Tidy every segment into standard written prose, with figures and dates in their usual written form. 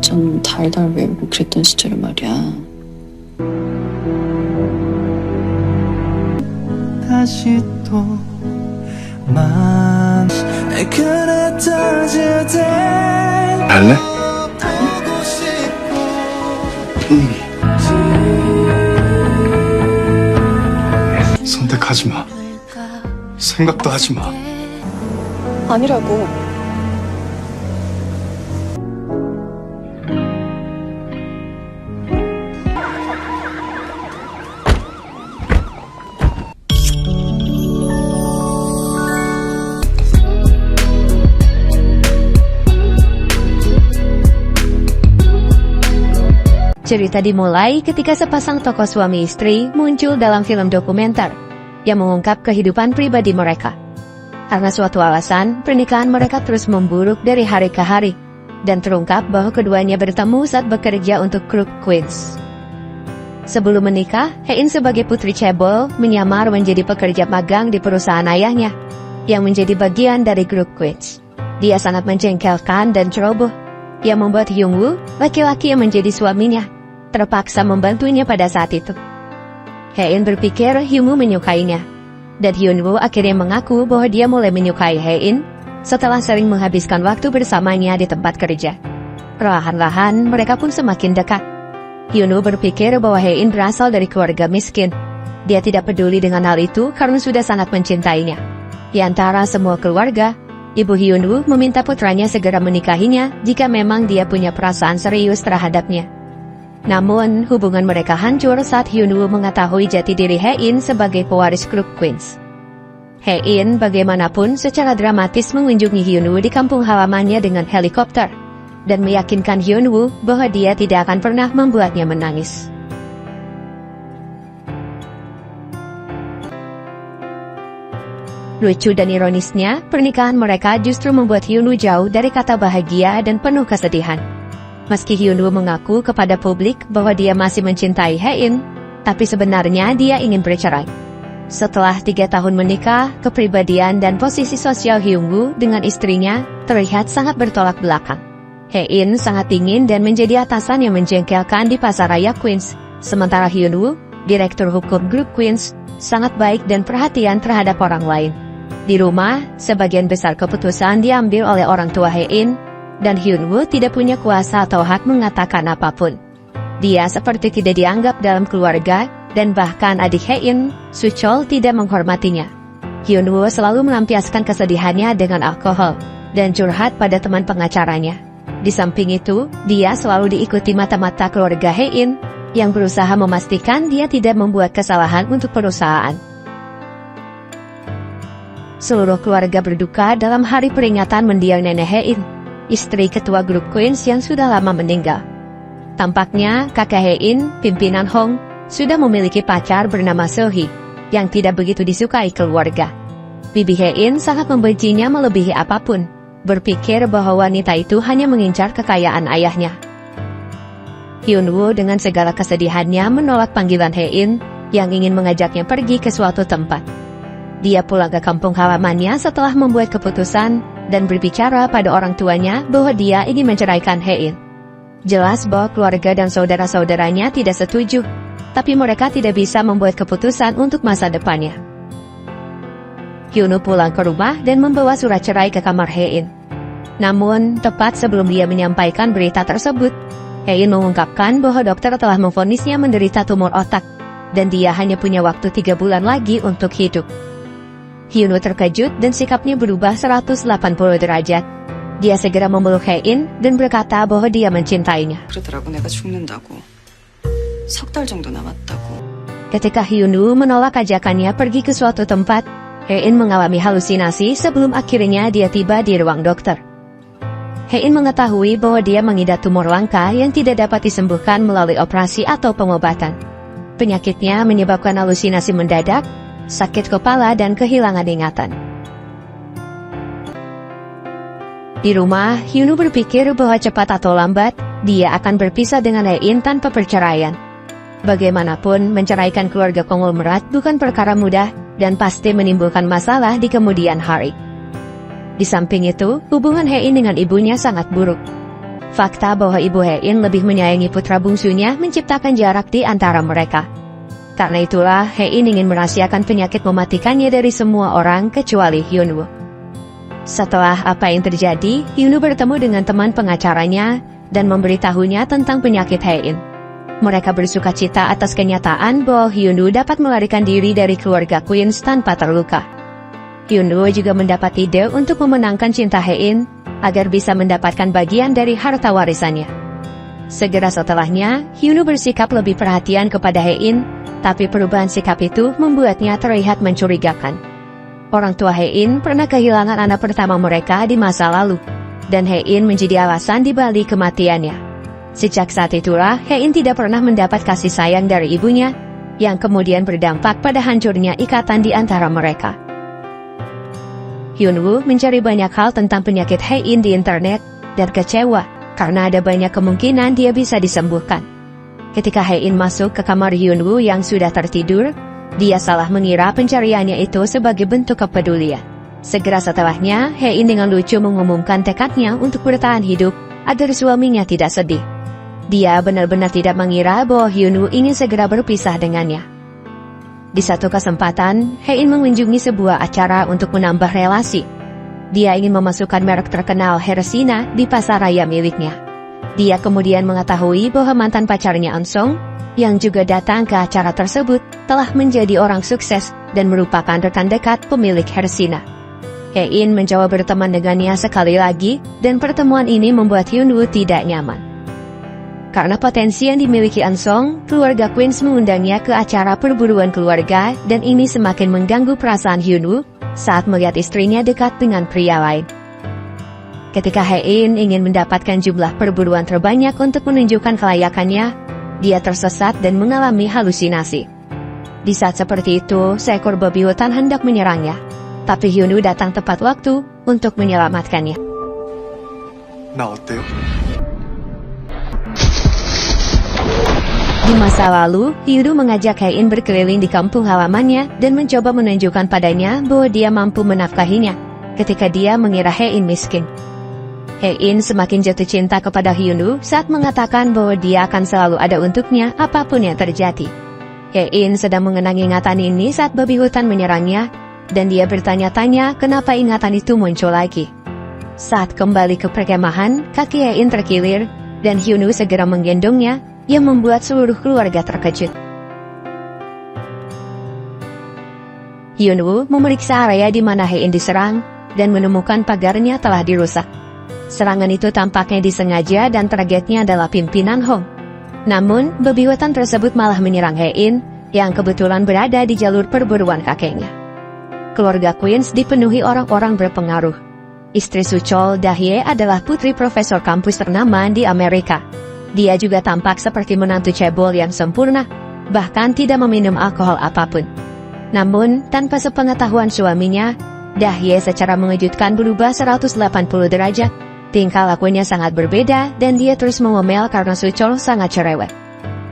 좀 달달 외우고 그랬던 시절에 말이야. 다시 또 만 그랬던 그대 할래? 선택하지 마. 생각도 하지 마. 아니라고. Cerita dimulai ketika sepasang tokoh suami istri muncul dalam film dokumenter yang mengungkap kehidupan pribadi mereka. Karena suatu alasan, pernikahan mereka terus memburuk dari hari ke hari, dan terungkap bahwa keduanya bertemu saat bekerja untuk Crook Queens. Sebelum menikah, Hein sebagai putri cebol menyamar menjadi pekerja magang di perusahaan ayahnya, yang menjadi bagian dari Crook Queens. Dia sangat menjengkelkan dan ceroboh, yang membuat Hyung-woo, laki-laki yang menjadi suaminya, terpaksa membantunya pada saat itu. Hein berpikir Hyung-woo menyukainya, dan Hyun-woo akhirnya mengaku bahwa dia mulai menyukai Hein setelah sering menghabiskan waktu bersamanya di tempat kerja. Perlahan-lahan mereka pun semakin dekat. Hyun-woo berpikir bahwa Hein berasal dari keluarga miskin. Dia tidak peduli dengan hal itu karena sudah sangat mencintainya. Di antara semua keluarga, ibu Hyun-woo meminta putranya segera menikahinya jika memang dia punya perasaan serius terhadapnya. Namun, hubungan mereka hancur saat Hyun-woo mengetahui jati diri Hein sebagai pewaris Crook Queens. Hein bagaimanapun secara dramatis mengunjungi Hyun-woo di kampung halamannya dengan helikopter, dan meyakinkan Hyun-woo bahwa dia tidak akan pernah membuatnya menangis. Lucu dan ironisnya, pernikahan mereka justru membuat Hyun-woo jauh dari kata bahagia dan penuh kesedihan. Meski Hyun-woo mengaku kepada publik bahwa dia masih mencintai Hein, tapi sebenarnya dia ingin bercerai. Setelah 3 tahun menikah, kepribadian dan posisi sosial Hyun-woo dengan istrinya terlihat sangat bertolak belakang. Hein sangat dingin dan menjadi atasan yang menjengkelkan di pasar raya Queens, sementara Hyun-woo, direktur hukum grup Queens, sangat baik dan perhatian terhadap orang lain. Di rumah, sebagian besar keputusan diambil oleh orang tua Hein, dan Hyun-woo tidak punya kuasa atau hak mengatakan apapun. Dia seperti tidak dianggap dalam keluarga, dan bahkan adik Hein, Suchol, tidak menghormatinya. Hyun-woo selalu melampiaskan kesedihannya dengan alkohol, dan curhat pada teman pengacaranya. Di samping itu, dia selalu diikuti mata-mata keluarga Hein, yang berusaha memastikan dia tidak membuat kesalahan untuk perusahaan. Seluruh keluarga berduka dalam hari peringatan mendiang nenek Hein, istri ketua grup Queens yang sudah lama meninggal. Tampaknya kakak Hein, pimpinan Hong, sudah memiliki pacar bernama Seo-hee, yang tidak begitu disukai keluarga. Bibi Hein sangat membencinya melebihi apapun, berpikir bahwa wanita itu hanya mengincar kekayaan ayahnya. Hyun-woo dengan segala kesedihannya menolak panggilan Hein, yang ingin mengajaknya pergi ke suatu tempat. Dia pulang ke kampung halamannya setelah membuat keputusan, dan berbicara pada orang tuanya bahwa dia ingin menceraikan Hein. Jelas bahwa keluarga dan saudara-saudaranya tidak setuju, tapi mereka tidak bisa membuat keputusan untuk masa depannya. Hyun-woo pulang ke rumah dan membawa surat cerai ke kamar Hein. Namun, tepat sebelum dia menyampaikan berita tersebut, Hein mengungkapkan bahwa dokter telah memvonisnya menderita tumor otak, dan dia hanya punya waktu 3 bulan lagi untuk hidup. Hyun-woo terkejut dan sikapnya berubah 180 derajat. Dia segera memeluk Hein dan berkata bahwa dia mencintainya. 그러더라고 내가 죽는다고. 3달 정도 남았다고. Ketika Hyun-woo menolak ajakannya pergi ke suatu tempat, Hein mengalami halusinasi sebelum akhirnya dia tiba di ruang dokter. Hein mengetahui bahwa dia mengidap tumor langka yang tidak dapat disembuhkan melalui operasi atau pengobatan. Penyakitnya menyebabkan halusinasi mendadak, sakit kepala dan kehilangan ingatan. Di rumah, Hyun-woo berpikir bahwa cepat atau lambat, dia akan berpisah dengan Hein tanpa perceraian. Bagaimanapun, menceraikan keluarga konglomerat bukan perkara mudah, dan pasti menimbulkan masalah di kemudian hari. Di samping itu, hubungan Hein dengan ibunya sangat buruk. Fakta bahwa Ibu Hein lebih menyayangi putra bungsunya menciptakan jarak di antara mereka. Karena itulah, Hein ingin merahasiakan penyakit mematikannya dari semua orang kecuali Hyunwoo. Setelah apa yang terjadi, Hyunwoo bertemu dengan teman pengacaranya dan memberitahunya tentang penyakit Hein. Mereka bersuka cita atas kenyataan bahwa Hyunwoo dapat melarikan diri dari keluarga Queens tanpa terluka. Hyunwoo juga mendapat ide untuk memenangkan cinta Hein agar bisa mendapatkan bagian dari harta warisannya. Segera setelahnya, Hyunwoo bersikap lebih perhatian kepada Hein, tapi perubahan sikap itu membuatnya terlihat mencurigakan. Orang tua Hein pernah kehilangan anak pertama mereka di masa lalu, dan Hein menjadi alasan di balik kematiannya. Sejak saat itulah, Hein tidak pernah mendapat kasih sayang dari ibunya, yang kemudian berdampak pada hancurnya ikatan di antara mereka. Hyunwoo mencari banyak hal tentang penyakit Hein di internet, dan kecewa, karena ada banyak kemungkinan dia bisa disembuhkan. Ketika Hein masuk ke kamar Hyunwoo yang sudah tertidur, dia salah mengira pencariannya itu sebagai bentuk kepedulian. Segera setelahnya, Hein dengan lucu mengumumkan tekadnya untuk bertahan hidup, agar suaminya tidak sedih. Dia benar-benar tidak mengira bahwa Hyunwoo ingin segera berpisah dengannya. Di satu kesempatan, Hein mengunjungi sebuah acara untuk menambah relasi. Dia ingin memasukkan merek terkenal Hersina di pasar raya miliknya. Dia kemudian mengetahui bahwa mantan pacarnya Eun-sung, yang juga datang ke acara tersebut, telah menjadi orang sukses dan merupakan rekan dekat pemilik Hersina. Hein mencoba berteman dengannya sekali lagi, dan pertemuan ini membuat Hyunwoo tidak nyaman. Karena potensi yang dimiliki Eun-sung, keluarga Queens mengundangnya ke acara perburuan keluarga, dan ini semakin mengganggu perasaan Hyunwoo saat melihat istrinya dekat dengan pria lain. Ketika Hein ingin mendapatkan jumlah perburuan terbanyak untuk menunjukkan kelayakannya, dia tersesat dan mengalami halusinasi. Di saat seperti itu, seekor babi hutan hendak menyerangnya, tapi Hyunwoo datang tepat waktu untuk menyelamatkannya. 나 어때요? Di masa lalu, Hyunwoo mengajak Hein berkeliling di kampung halamannya dan mencoba menunjukkan padanya bahwa dia mampu menafkahinya, ketika dia mengira Hein miskin. Hein semakin jatuh cinta kepada Hyunwoo saat mengatakan bahwa dia akan selalu ada untuknya apapun yang terjadi. Hein sedang mengenang ingatan ini saat babi hutan menyerangnya, dan dia bertanya-tanya kenapa ingatan itu muncul lagi. Saat kembali ke perkemahan, kaki Hein terkilir, dan Hyunwoo segera menggendongnya, yang membuat seluruh keluarga terkejut. Hyunwoo memeriksa area di mana Hein diserang, dan menemukan pagarnya telah dirusak. Serangan itu tampaknya disengaja dan targetnya adalah pimpinan Hong. Namun, babi hutan tersebut malah menyerang Hein, yang kebetulan berada di jalur perburuan kakeknya. Keluarga Queens dipenuhi orang-orang berpengaruh. Istri Suchol, Dahye adalah putri profesor kampus ternama di Amerika. Dia juga tampak seperti menantu cebol yang sempurna, bahkan tidak meminum alkohol apapun. Namun, tanpa sepengetahuan suaminya, Dahye secara mengejutkan berubah 180 derajat. Tingkah lakunya sangat berbeda, dan dia terus mengomel karena Suchol sangat cerewet.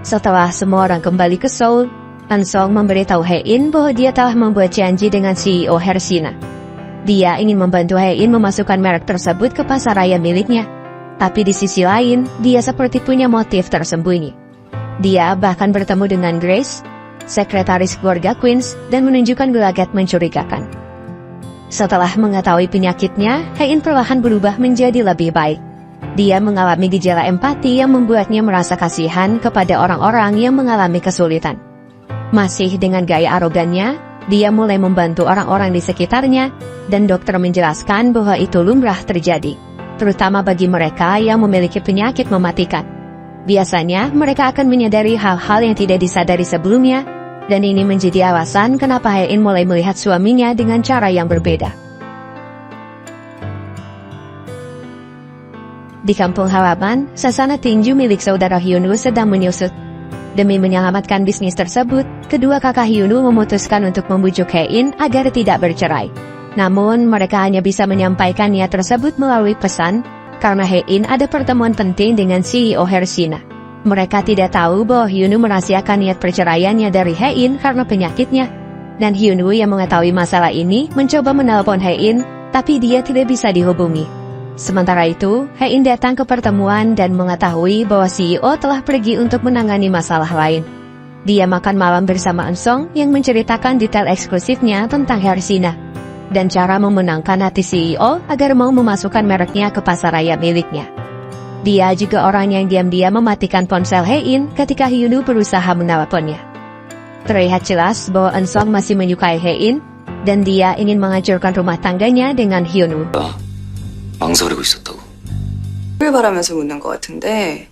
Setelah semua orang kembali ke Seoul, Eun-sung memberitahu Hein bahwa dia telah membuat janji dengan CEO Hersina. Dia ingin membantu Hein memasukkan merek tersebut ke pasar raya miliknya. Tapi di sisi lain, dia seperti punya motif tersembunyi. Dia bahkan bertemu dengan Grace, sekretaris keluarga Queens, dan menunjukkan gelagat mencurigakan. Setelah mengetahui penyakitnya, Hein perlahan berubah menjadi lebih baik. Dia mengalami gejala empati yang membuatnya merasa kasihan kepada orang-orang yang mengalami kesulitan. Masih dengan gaya arogannya, dia mulai membantu orang-orang di sekitarnya, dan dokter menjelaskan bahwa itu lumrah terjadi, terutama bagi mereka yang memiliki penyakit mematikan. Biasanya, mereka akan menyadari hal-hal yang tidak disadari sebelumnya, dan ini menjadi alasan kenapa Hein mulai melihat suaminya dengan cara yang berbeda. Di kampung halaman, sasana tinju milik saudara Hyunwoo sedang menyusut. Demi menyelamatkan bisnis tersebut, kedua kakak Hyunwoo memutuskan untuk membujuk Hein agar tidak bercerai. Namun, mereka hanya bisa menyampaikan niat tersebut melalui pesan, karena Hein ada pertemuan penting dengan CEO Hersina. Mereka tidak tahu bahwa Hyunwoo merahasiakan niat perceraiannya dari Hein karena penyakitnya. Dan Hyunwoo yang mengetahui masalah ini mencoba menelpon Hein, tapi dia tidak bisa dihubungi. Sementara itu, Hein datang ke pertemuan dan mengetahui bahwa CEO telah pergi untuk menangani masalah lain. Dia makan malam bersama Eun-sung yang menceritakan detail eksklusifnya tentang Hersina dan cara memenangkan hati CEO agar mau memasukkan mereknya ke pasar raya miliknya. Dia juga orang yang diam-diam mematikan ponsel Hein ketika Hyunwoo berusaha menelponnya. Terlihat jelas bahwa Eun-sung masih menyukai Hein dan dia ingin menghancurkan rumah tangganya dengan Hyunwoo. 망설이고 있었다고. 를 바라면서 묻는 것 같은데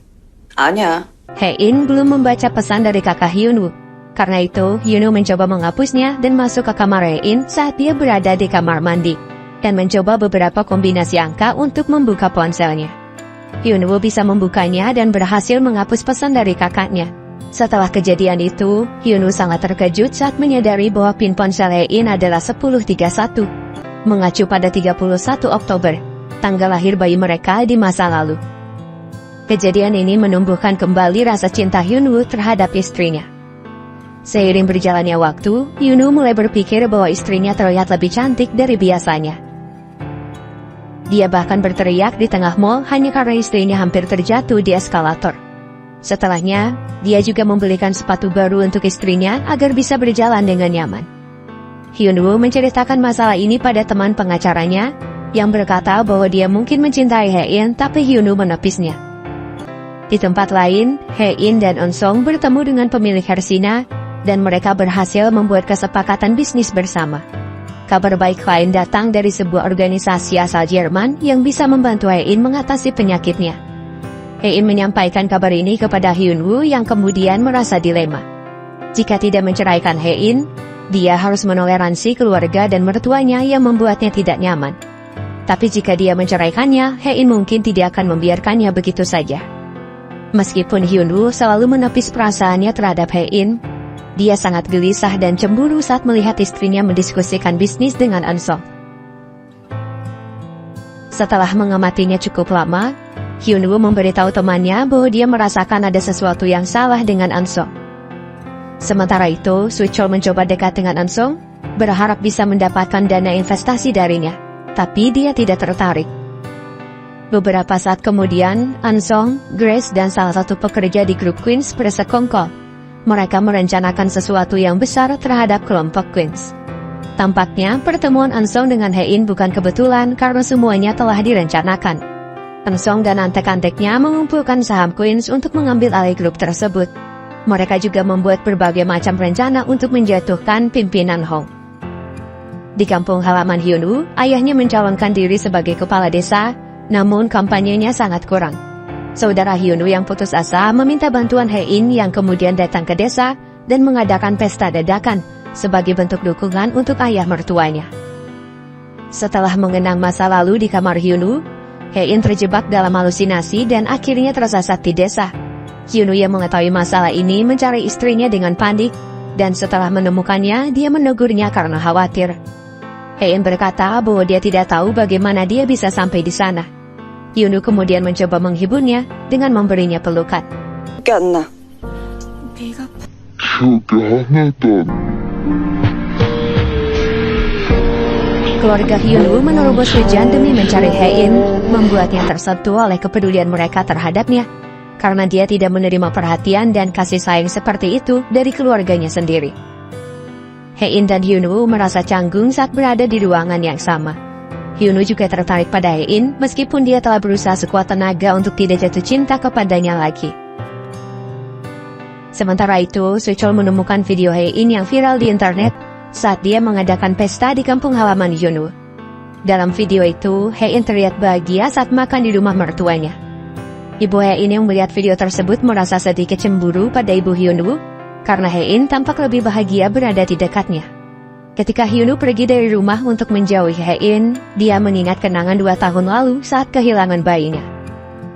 아니야. Hein belum membaca pesan dari kakak Hyunwoo. Karena itu, Hyunwoo mencoba menghapusnya dan masuk ke kamar Hein saat dia berada di kamar mandi dan mencoba beberapa kombinasi angka untuk membuka ponselnya. Hyunwoo bisa membukanya dan berhasil menghapus pesan dari kakaknya. Setelah kejadian itu, Hyunwoo sangat terkejut saat menyadari bahwa pin ponsel Hein adalah 1031, mengacu pada 31 Oktober, tanggal lahir bayi mereka di masa lalu. Kejadian ini menumbuhkan kembali rasa cinta Hyunwoo terhadap istrinya. Seiring berjalannya waktu, Hyunwoo mulai berpikir bahwa istrinya terlihat lebih cantik dari biasanya. Dia bahkan berteriak di tengah mall hanya karena istrinya hampir terjatuh di eskalator. Setelahnya, dia juga membelikan sepatu baru untuk istrinya agar bisa berjalan dengan nyaman. Hyunwoo menceritakan masalah ini pada teman pengacaranya, yang berkata bahwa dia mungkin mencintai Hein tapi Hyunwoo menepisnya. Di tempat lain, Hein dan Eun-sung bertemu dengan pemilik Hersina, dan mereka berhasil membuat kesepakatan bisnis bersama. Kabar baik lain datang dari sebuah organisasi asal Jerman yang bisa membantu Hein mengatasi penyakitnya. Hein menyampaikan kabar ini kepada Hyunwoo yang kemudian merasa dilema. Jika tidak menceraikan Hein, dia harus menoleransi keluarga dan mertuanya yang membuatnya tidak nyaman. Tapi jika dia menceraikannya, Hein mungkin tidak akan membiarkannya begitu saja. Meskipun Hyunwoo selalu menepis perasaannya terhadap Hein, dia sangat gelisah dan cemburu saat melihat istrinya mendiskusikan bisnis dengan Eun-sung. Setelah mengamatinya cukup lama, Hyunwoo memberitahu temannya bahwa dia merasakan ada sesuatu yang salah dengan Eun-sung. Sementara itu, Suchol mencoba dekat dengan Eun-sung, berharap bisa mendapatkan dana investasi darinya, tapi dia tidak tertarik. Beberapa saat kemudian, Eun-sung, Grace dan salah satu pekerja di grup Queens bersekongkol. Mereka merencanakan sesuatu yang besar terhadap kelompok Queens. Tampaknya pertemuan Eun-sung dengan Hein bukan kebetulan karena semuanya telah direncanakan. Eun-sung dan antek-anteknya mengumpulkan saham Queens untuk mengambil alih grup tersebut. Mereka juga membuat berbagai macam rencana untuk menjatuhkan pimpinan Hong. Di kampung halaman Hyunwoo, ayahnya mencalonkan diri sebagai kepala desa, namun kampanyenya sangat kurang. Saudara Hyunwoo yang putus asa meminta bantuan Hein yang kemudian datang ke desa dan mengadakan pesta dadakan sebagai bentuk dukungan untuk ayah mertuanya. Setelah mengenang masa lalu di kamar Hyunwoo, Hein terjebak dalam halusinasi dan akhirnya tersesat di desa. Hyunwoo yang mengetahui masalah ini mencari istrinya dengan panik, dan setelah menemukannya, dia menegurnya karena khawatir. Hein berkata bahwa dia tidak tahu bagaimana dia bisa sampai di sana. Hyunwoo kemudian mencoba menghiburnya dengan memberinya pelukan. 나. Keluarga Hyunwoo menerobos hujan demi mencari Hein, membuatnya tersentuh oleh kepedulian mereka terhadapnya, karena dia tidak menerima perhatian dan kasih sayang seperti itu dari keluarganya sendiri. Hein dan Hyunwoo merasa canggung saat berada di ruangan yang sama. Hyunwoo juga tertarik pada Hein meskipun dia telah berusaha sekuat tenaga untuk tidak jatuh cinta kepadanya lagi. Sementara itu, Suchol menemukan video Hein yang viral di internet saat dia mengadakan pesta di kampung halaman Hyunwoo. Dalam video itu, Hein terlihat bahagia saat makan di rumah mertuanya. Ibu Hein yang melihat video tersebut merasa sedikit cemburu pada ibu Hyunwoo, karena Hein tampak lebih bahagia berada di dekatnya. Ketika Hyunwoo pergi dari rumah untuk menjauhi Hein, dia mengingat kenangan 2 tahun lalu saat kehilangan bayinya.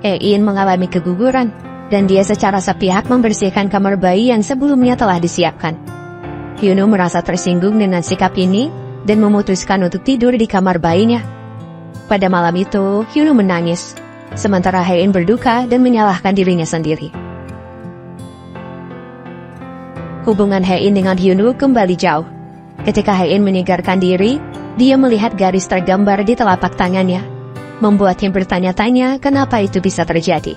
Hein mengalami keguguran, dan dia secara sepihak membersihkan kamar bayi yang sebelumnya telah disiapkan. Hyunwoo merasa tersinggung dengan sikap ini, dan memutuskan untuk tidur di kamar bayinya. Pada malam itu, Hyunwoo menangis, sementara Hein berduka dan menyalahkan dirinya sendiri. Hubungan Hein dengan Hyunwoo kembali jauh. Ketika Hein menyegarkan diri, dia melihat garis tergambar di telapak tangannya. membuat Him bertanya-tanya kenapa itu bisa terjadi.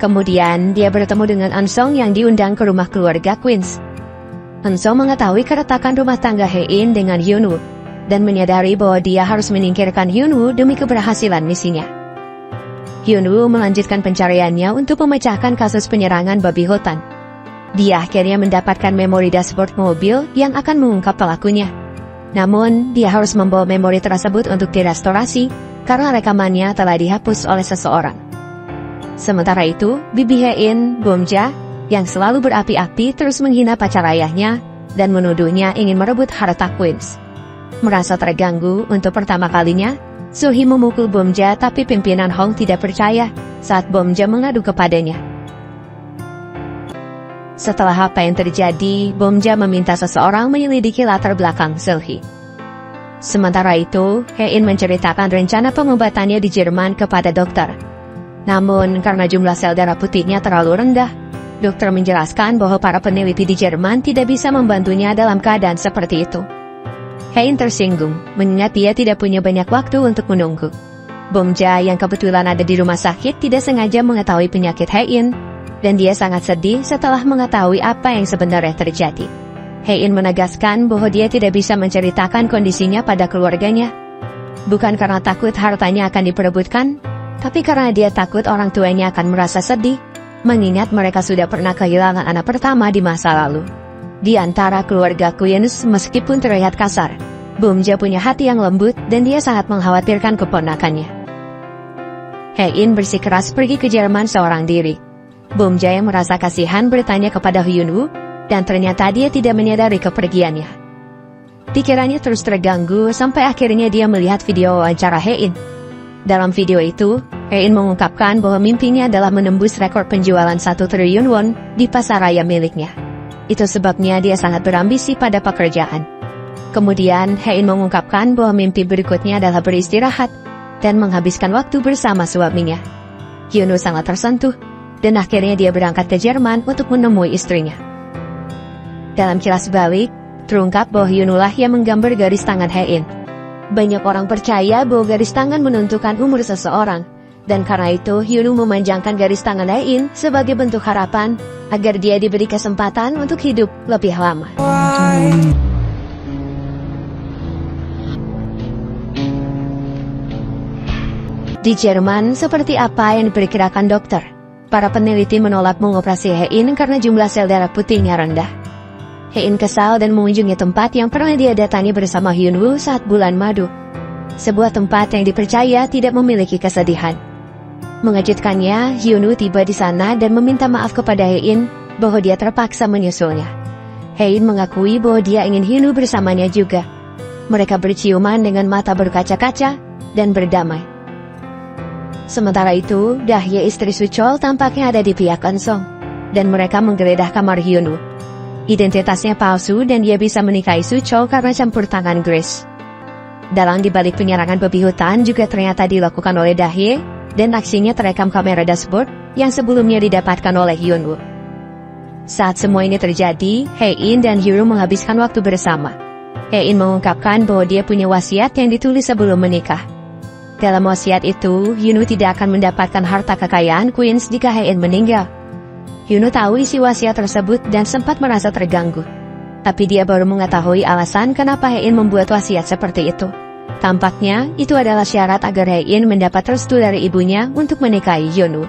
Kemudian dia bertemu dengan Ansong yang diundang ke rumah keluarga Queens. Ansong mengetahui keretakan rumah tangga Hein dengan Hyunwoo dan menyadari bahwa dia harus menyingkirkan Hyunwoo demi keberhasilan misinya. Hyunwoo melanjutkan pencariannya untuk memecahkan kasus penyerangan babi hutan. Dia akhirnya mendapatkan memori dashboard mobil yang akan mengungkap pelakunya. Namun, dia harus membawa memori tersebut untuk direstorasi karena rekamannya telah dihapus oleh seseorang. Sementara itu, bibi Hein, Bomja, yang selalu berapi-api terus menghina pacar ayahnya dan menuduhnya ingin merebut harta Queens. Merasa terganggu untuk pertama kalinya, Sohee memukul Bomja tapi pimpinan Hong tidak percaya saat Bomja mengadu kepadanya. Setelah apa yang terjadi, Bomja meminta seseorang menyelidiki latar belakang Sohee. Sementara itu, Hein menceritakan rencana pengobatannya di Jerman kepada dokter. Namun, karena jumlah sel darah putihnya terlalu rendah, dokter menjelaskan bahwa para peneliti di Jerman tidak bisa membantunya dalam keadaan seperti itu. Hein tersinggung, mengingat dia tidak punya banyak waktu untuk menunggu. Bomja yang kebetulan ada di rumah sakit tidak sengaja mengetahui penyakit Hein, dan dia sangat sedih setelah mengetahui apa yang sebenarnya terjadi. Hein menegaskan bahwa dia tidak bisa menceritakan kondisinya pada keluarganya. Bukan karena takut hartanya akan diperebutkan, tapi karena dia takut orang tuanya akan merasa sedih, mengingat mereka sudah pernah kehilangan anak pertama di masa lalu. Di antara keluarga Queens, meskipun terlihat kasar, Bomja punya hati yang lembut dan dia sangat mengkhawatirkan keponakannya. Hein bersikeras pergi ke Jerman seorang diri. Bomja yang merasa kasihan bertanya kepada Hyunwoo, dan ternyata dia tidak menyadari kepergiannya. Pikirannya terus terganggu sampai akhirnya dia melihat video wawancara Hein. Dalam video itu, Hein mengungkapkan bahwa mimpinya adalah menembus rekor penjualan 1 triliun won di pasaraya miliknya. Itu sebabnya dia sangat berambisi pada pekerjaan. Kemudian, Hein mengungkapkan bahwa mimpi berikutnya adalah beristirahat dan menghabiskan waktu bersama suaminya. Hyunwoo sangat tersentuh, dan akhirnya dia berangkat ke Jerman untuk menemui istrinya. Dalam kilas balik, terungkap bahwa Hyunwoo lah yang menggambar garis tangan Hein. Banyak orang percaya bahwa garis tangan menentukan umur seseorang, dan karena itu Hyunwoo memanjangkan garis tangan Hein sebagai bentuk harapan agar dia diberi kesempatan untuk hidup lebih lama. Di Jerman, seperti apa yang diperkirakan dokter? Para peneliti menolak mengoperasi Hein karena jumlah sel darah putihnya rendah. Hein kesal dan mengunjungi tempat yang pernah dia datangi bersama Hyunwoo saat bulan madu. Sebuah tempat yang dipercaya tidak memiliki kesedihan. Mengejutkannya, Hyunwoo tiba di sana dan meminta maaf kepada Hein bahwa dia terpaksa menyusulnya. Hein mengakui bahwa dia ingin Hyunwoo bersamanya juga. Mereka berciuman dengan mata berkaca-kaca dan berdamai. Sementara itu, Dahye istri Suchol tampaknya ada di pihak Ansong, dan mereka menggeledah kamar Hyunwoo. Identitasnya palsu dan dia bisa menikahi Suchol karena campur tangan Grace. Dalang dibalik penyerangan babi hutan juga ternyata dilakukan oleh Dahye, dan aksinya terekam kamera dashboard yang sebelumnya didapatkan oleh Hyunwoo. Saat semua ini terjadi, Hein dan Hyunwoo menghabiskan waktu bersama. Hein mengungkapkan bahwa dia punya wasiat yang ditulis sebelum menikah. Dalam wasiat itu, Hyunwoo tidak akan mendapatkan harta kekayaan Queens jika Hein meninggal. Hyunwoo tahu isi wasiat tersebut dan sempat merasa terganggu. Tapi dia baru mengetahui alasan kenapa Hein membuat wasiat seperti itu. Tampaknya, itu adalah syarat agar Hein mendapat restu dari ibunya untuk menikahi Hyunwoo.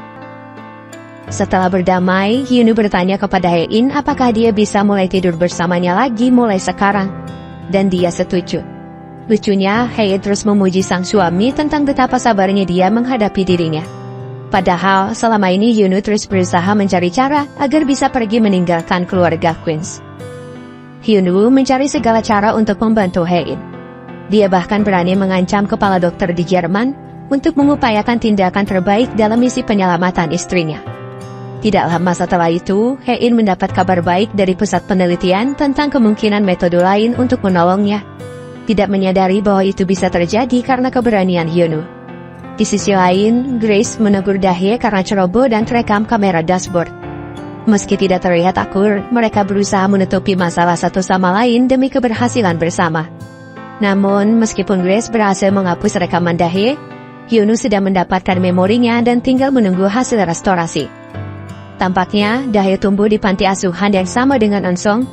Setelah berdamai, Hyunwoo bertanya kepada Hein apakah dia bisa mulai tidur bersamanya lagi mulai sekarang. Dan dia setuju. Lucunya, Hein terus memuji sang suami tentang betapa sabarnya dia menghadapi dirinya. Padahal, selama ini Hyunwoo terus berusaha mencari cara agar bisa pergi meninggalkan keluarga Queens. Hyunwoo mencari segala cara untuk membantu Hein. Dia bahkan berani mengancam kepala dokter di Jerman untuk mengupayakan tindakan terbaik dalam misi penyelamatan istrinya. Tidak lama setelah itu, Hein mendapat kabar baik dari pusat penelitian tentang kemungkinan metode lain untuk menolongnya. Tidak menyadari bahwa itu bisa terjadi karena keberanian Hyunwoo. Di sisi lain, Grace menegur Dahye karena ceroboh dan terekam kamera dashboard. Meski tidak terlihat akur, mereka berusaha menutupi masalah satu sama lain demi keberhasilan bersama. Namun, meskipun Grace berhasil menghapus rekaman Dahye, Hyunwoo sedang mendapatkan memorinya dan tinggal menunggu hasil restorasi. Tampaknya, Dae tumbuh di panti asuhan yang sama dengan Eun-sung,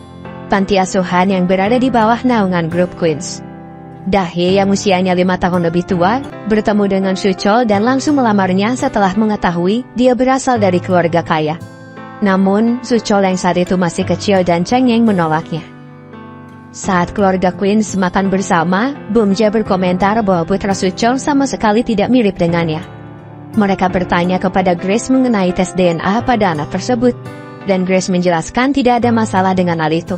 panti asuhan yang berada di bawah naungan grup Queens. Dae yang usianya 5 tahun lebih tua, bertemu dengan Suchol dan langsung melamarnya setelah mengetahui dia berasal dari keluarga kaya. Namun, Suchol yang saat itu masih kecil dan cengeng menolaknya. Saat keluarga Queens makan bersama, Bumja berkomentar bahwa putra Suchol sama sekali tidak mirip dengannya. Mereka bertanya kepada Grace mengenai tes DNA pada anak tersebut, dan Grace menjelaskan tidak ada masalah dengan hal itu.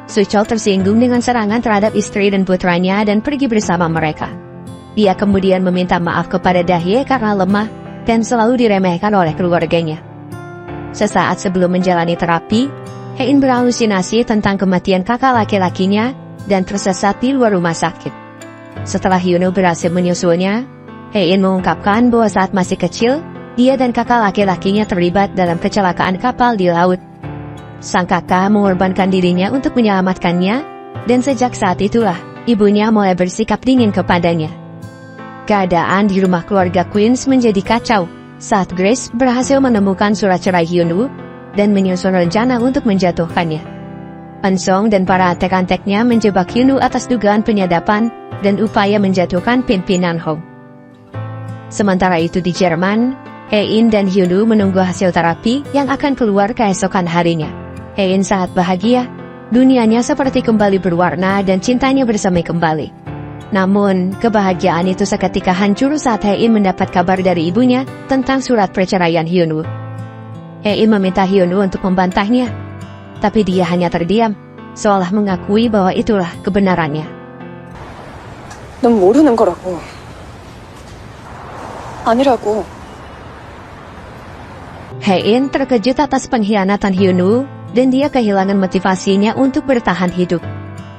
Suchol tersinggung dengan serangan terhadap istri dan putranya dan pergi bersama mereka. Dia kemudian meminta maaf kepada Dae karena lemah dan selalu diremehkan oleh keluarganya. Sesaat sebelum menjalani terapi, Hein berhalusinasi tentang kematian kakak laki-lakinya dan tersesat di luar rumah sakit. Setelah Hyunwoo berhasil menyusulnya, Hein mengungkapkan bahwa saat masih kecil, dia dan kakak laki-lakinya terlibat dalam kecelakaan kapal di laut. Sang kakak mengorbankan dirinya untuk menyelamatkannya, dan sejak saat itulah, ibunya mulai bersikap dingin kepadanya. Keadaan di rumah keluarga Queens menjadi kacau, saat Grace berhasil menemukan surat cerai Hyunwoo, dan menyusun rencana untuk menjatuhkannya. Eun-sung dan para antek-anteknya menjebak Hyunwoo atas dugaan penyadapan, dan upaya menjatuhkan pimpinan Hong. Sementara itu di Jerman, Hein dan Hyunwoo menunggu hasil terapi yang akan keluar keesokan harinya. Hein sangat bahagia, dunianya seperti kembali berwarna dan cintanya bersemi kembali. Namun, kebahagiaan itu seketika hancur saat Hein mendapat kabar dari ibunya tentang surat perceraian Hyunwoo. Hein meminta Hyunwoo untuk membantahnya, tapi dia hanya terdiam, seolah mengakui bahwa itulah kebenarannya. 넌 모르는 거라고. 아니라고. Hein terkejut atas pengkhianatan Hyunwoo, dan dia kehilangan motivasinya untuk bertahan hidup.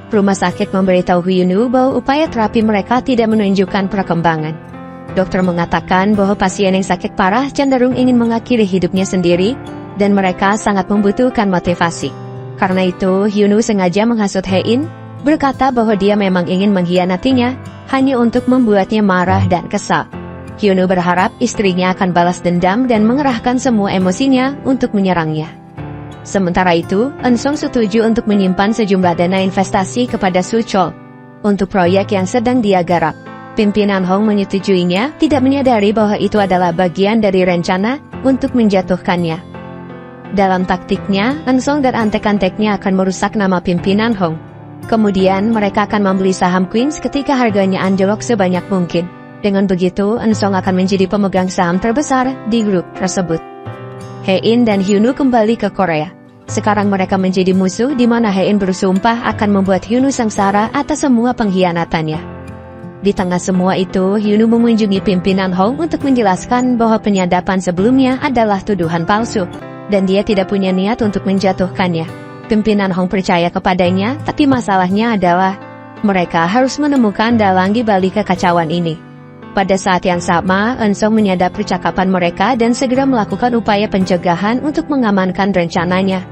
Rumah sakit memberitahu Hyunwoo bahwa upaya terapi mereka tidak menunjukkan perkembangan. Dokter mengatakan bahwa pasien yang sakit parah cenderung ingin mengakhiri hidupnya sendiri, dan mereka sangat membutuhkan motivasi. Karena itu, Hyunwoo sengaja menghasut Hein, berkata bahwa dia memang ingin mengkhianatinya, hanya untuk membuatnya marah dan kesal. Hyunwoo berharap istrinya akan balas dendam dan mengerahkan semua emosinya untuk menyerangnya. Sementara itu, Eun-sung setuju untuk menyimpan sejumlah dana investasi kepada Suchol untuk proyek yang sedang dia garap. Pimpinan Hong menyetujuinya, tidak menyadari bahwa itu adalah bagian dari rencana untuk menjatuhkannya. Dalam taktiknya, Eun-sung dan antek-anteknya akan merusak nama pimpinan Hong. Kemudian mereka akan membeli saham Queens ketika harganya anjlok sebanyak mungkin. Dengan begitu, Eun-sung akan menjadi pemegang saham terbesar di grup tersebut. Hein dan Hyunwoo kembali ke Korea. Sekarang mereka menjadi musuh di mana Hein bersumpah akan membuat Hyunwoo sengsara atas semua pengkhianatannya. Di tengah semua itu, Hyunwoo mengunjungi pimpinan Hong untuk menjelaskan bahwa penyadapan sebelumnya adalah tuduhan palsu, dan dia tidak punya niat untuk menjatuhkannya. Pimpinan Hong percaya kepadanya, tapi masalahnya adalah mereka harus menemukan dalang di balik kekacauan ini. Pada saat yang sama, Eun-sung menyadap percakapan mereka dan segera melakukan upaya pencegahan untuk mengamankan rencananya.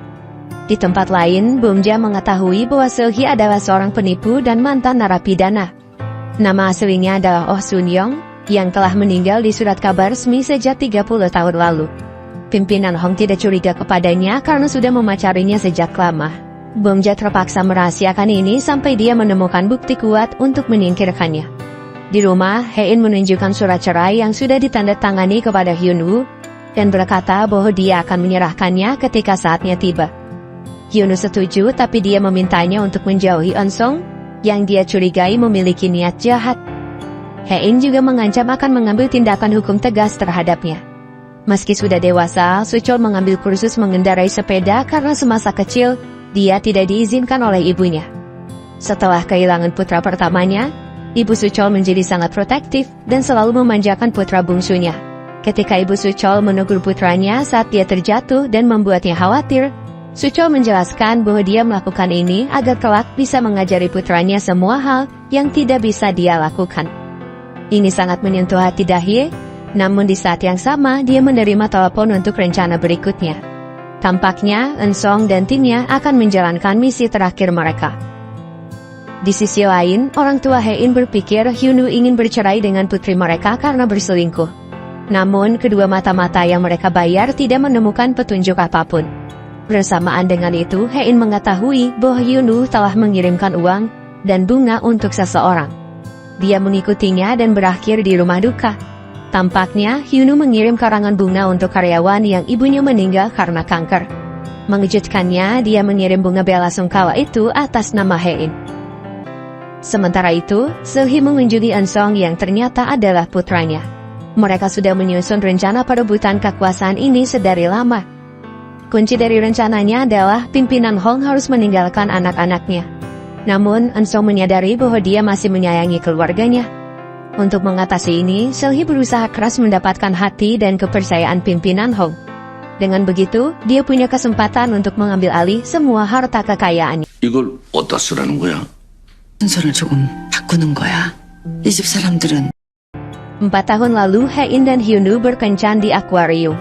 Di tempat lain, Bumja mengetahui bahwa Seo-hee adalah seorang penipu dan mantan narapidana. Nama aslinya adalah Oh Sun-young, yang telah meninggal di surat kabar resmi sejak 30 tahun lalu. Pimpinan Hong tidak curiga kepadanya karena sudah memacarinya sejak lama. Bumja terpaksa merahasiakan ini sampai dia menemukan bukti kuat untuk menyingkirkannya. Di rumah, Hein menunjukkan surat cerai yang sudah ditandatangani kepada Hyunwoo, dan berkata bahwa dia akan menyerahkannya ketika saatnya tiba. Hyunwoo setuju, tapi dia memintanya untuk menjauhi Eun-sung, yang dia curigai memiliki niat jahat. Hein juga mengancam akan mengambil tindakan hukum tegas terhadapnya. Meski sudah dewasa, Suchol mengambil kursus mengendarai sepeda karena semasa kecil, dia tidak diizinkan oleh ibunya. Setelah kehilangan putra pertamanya, Ibu Suchol menjadi sangat protektif dan selalu memanjakan putra bungsunya. Ketika Ibu Suchol menegur putranya saat dia terjatuh dan membuatnya khawatir, Suchol menjelaskan bahwa dia melakukan ini agar kelak bisa mengajari putranya semua hal yang tidak bisa dia lakukan. Ini sangat menyentuh hati Dae, namun di saat yang sama dia menerima telepon untuk rencana berikutnya. Tampaknya Eun-sung dan timnya akan menjalankan misi terakhir mereka. Di sisi lain, orang tua Hein berpikir Hyunwoo ingin bercerai dengan putri mereka karena berselingkuh. Namun, kedua mata-mata yang mereka bayar tidak menemukan petunjuk apapun. Bersamaan dengan itu, Hein mengetahui bahwa Hyunwoo telah mengirimkan uang dan bunga untuk seseorang. Dia mengikutinya dan berakhir di rumah duka. Tampaknya, Hyunwoo mengirim karangan bunga untuk karyawan yang ibunya meninggal karena kanker. Mengejutkannya, dia mengirim bunga bela sungkawa itu atas nama Hein. Sementara itu, Seulgi mengunjungi Eun-sung yang ternyata adalah putranya. Mereka sudah menyusun rencana perebutan kekuasaan ini sedari lama. Kunci dari rencananya adalah pimpinan Hong harus meninggalkan anak-anaknya. Namun, Eun-sung menyadari bahwa dia masih menyayangi keluarganya. Untuk mengatasi ini, Seulgi berusaha keras mendapatkan hati dan kepercayaan pimpinan Hong. Dengan begitu, dia punya kesempatan untuk mengambil alih semua harta kekayaannya. 이걸 어디다 쓰라는 거야? 순서를 조금 바꾸는 거야. 이 집 사람들은 4 tahun lalu, Hein dan Hyunwoo berkencan di akuarium.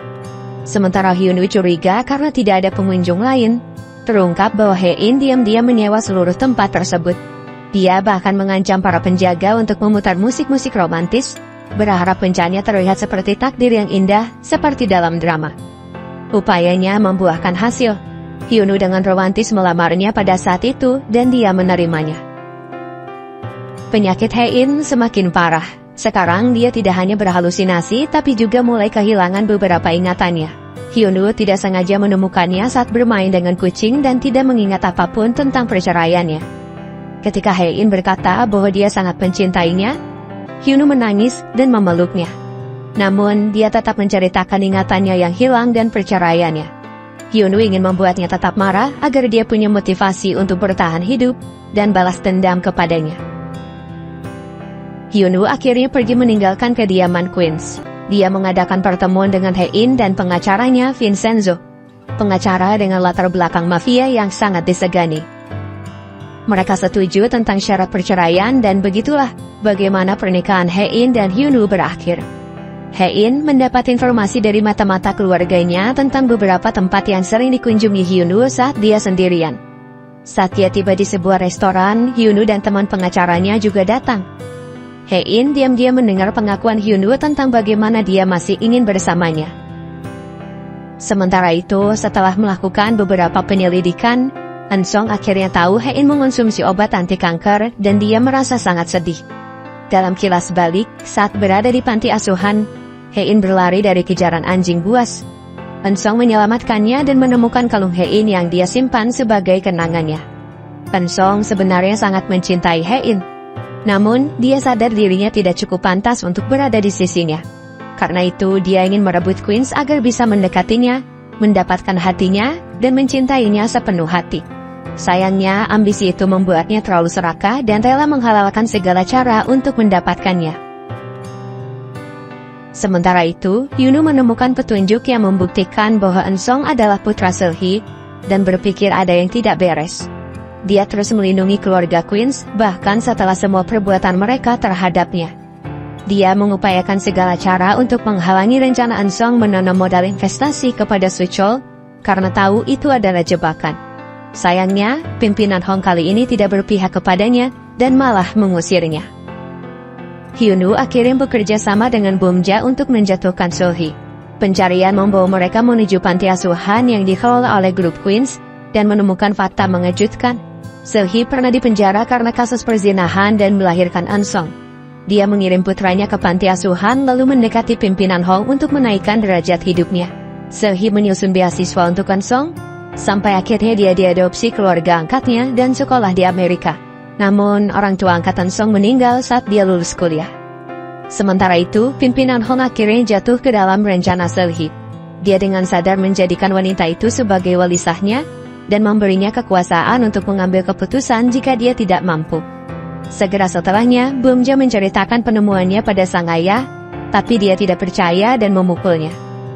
Sementara Hyunwoo curiga karena tidak ada pengunjung lain. Terungkap bahwa Hein diam-diam menyewa seluruh tempat tersebut. Dia bahkan mengancam para penjaga untuk memutar musik-musik romantis, berharap kencannya terlihat seperti takdir yang indah, seperti dalam drama. Upayanya membuahkan hasil. Hyunwoo dengan romantis melamarnya pada saat itu, dan dia menerimanya. Penyakit Hein semakin parah. Sekarang dia tidak hanya berhalusinasi, tapi juga mulai kehilangan beberapa ingatannya. Hyunwoo tidak sengaja menemukannya saat bermain dengan kucing dan tidak mengingat apapun tentang perceraiannya. Ketika Hein berkata bahwa dia sangat mencintainya, Hyunwoo menangis dan memeluknya. Namun, dia tetap menceritakan ingatannya yang hilang dan perceraiannya. Hyunwoo ingin membuatnya tetap marah agar dia punya motivasi untuk bertahan hidup dan balas dendam kepadanya. Hyunwoo akhirnya pergi meninggalkan kediaman Queens. Dia mengadakan pertemuan dengan Hein dan pengacaranya Vincenzo. Pengacara dengan latar belakang mafia yang sangat disegani. Mereka setuju tentang syarat perceraian dan begitulah bagaimana pernikahan Hein dan Hyunwoo berakhir. Hein mendapat informasi dari mata-mata keluarganya tentang beberapa tempat yang sering dikunjungi Hyunwoo saat dia sendirian. Saat dia tiba di sebuah restoran, Hyunwoo dan teman pengacaranya juga datang. Hein diam-diam mendengar pengakuan Hyunwoo tentang bagaimana dia masih ingin bersamanya. Sementara itu, setelah melakukan beberapa penyelidikan, Eun-sung akhirnya tahu Hein mengonsumsi obat anti kanker dan dia merasa sangat sedih. Dalam kilas balik, saat berada di panti asuhan, Hein berlari dari kejaran anjing buas. Eun-sung menyelamatkannya dan menemukan kalung Hein yang dia simpan sebagai kenangannya. Eun-sung sebenarnya sangat mencintai Hein. Namun, dia sadar dirinya tidak cukup pantas untuk berada di sisinya. Karena itu, dia ingin merebut Queens agar bisa mendekatinya, mendapatkan hatinya, dan mencintainya sepenuh hati. Sayangnya, ambisi itu membuatnya terlalu serakah dan rela menghalalkan segala cara untuk mendapatkannya. Sementara itu, Hyunwoo menemukan petunjuk yang membuktikan bahwa Eun-sung adalah putra Seulgi, dan berpikir ada yang tidak beres. Dia terus melindungi keluarga Queens, bahkan setelah semua perbuatan mereka terhadapnya. Dia mengupayakan segala cara untuk menghalangi rencana Eun-sung menanam modal investasi kepada Suchol, karena tahu itu adalah jebakan. Sayangnya, pimpinan Hong kali ini tidak berpihak kepadanya, dan malah mengusirnya. Hyunwoo akhirnya bekerja sama dengan Bumja untuk menjatuhkan Seulgi. Pencarian membawa mereka menuju panti asuhan yang dikelola oleh grup Queens, dan menemukan fakta mengejutkan. Seulgi pernah dipenjara karena kasus perzinahan dan melahirkan Eun-sung. Dia mengirim putranya ke panti asuhan lalu mendekati pimpinan Hong untuk menaikkan derajat hidupnya. Seulgi menyusun beasiswa untuk Eun-sung, sampai akhirnya dia diadopsi keluarga angkatnya dan sekolah di Amerika. Namun, orang tua angkat Eun-sung meninggal saat dia lulus kuliah. Sementara itu, pimpinan Hong akhirnya jatuh ke dalam rencana Seulgi. Dia dengan sadar menjadikan wanita itu sebagai wali sahnya, dan memberinya kekuasaan untuk mengambil keputusan jika dia tidak mampu. Segera setelahnya, Bumja menceritakan penemuannya pada sang ayah, tapi dia tidak percaya dan memukulnya.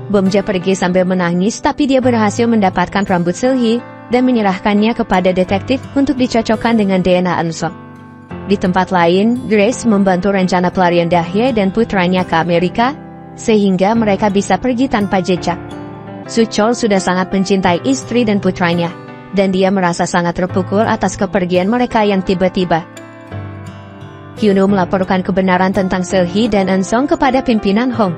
Bumja pergi sambil menangis, tapi dia berhasil mendapatkan rambut Seulgi dan menyerahkannya kepada detektif untuk dicocokkan dengan DNA Eun-sung. Di tempat lain, Grace membantu rencana pelarian Dahye dan putranya ke Amerika, sehingga mereka bisa pergi tanpa jejak. Suchol sudah sangat mencintai istri dan putranya. dan dia merasa sangat terpukul atas kepergian mereka yang tiba-tiba. Hyunwoo melaporkan kebenaran tentang Seulgi dan Eun-sung kepada pimpinan Hong.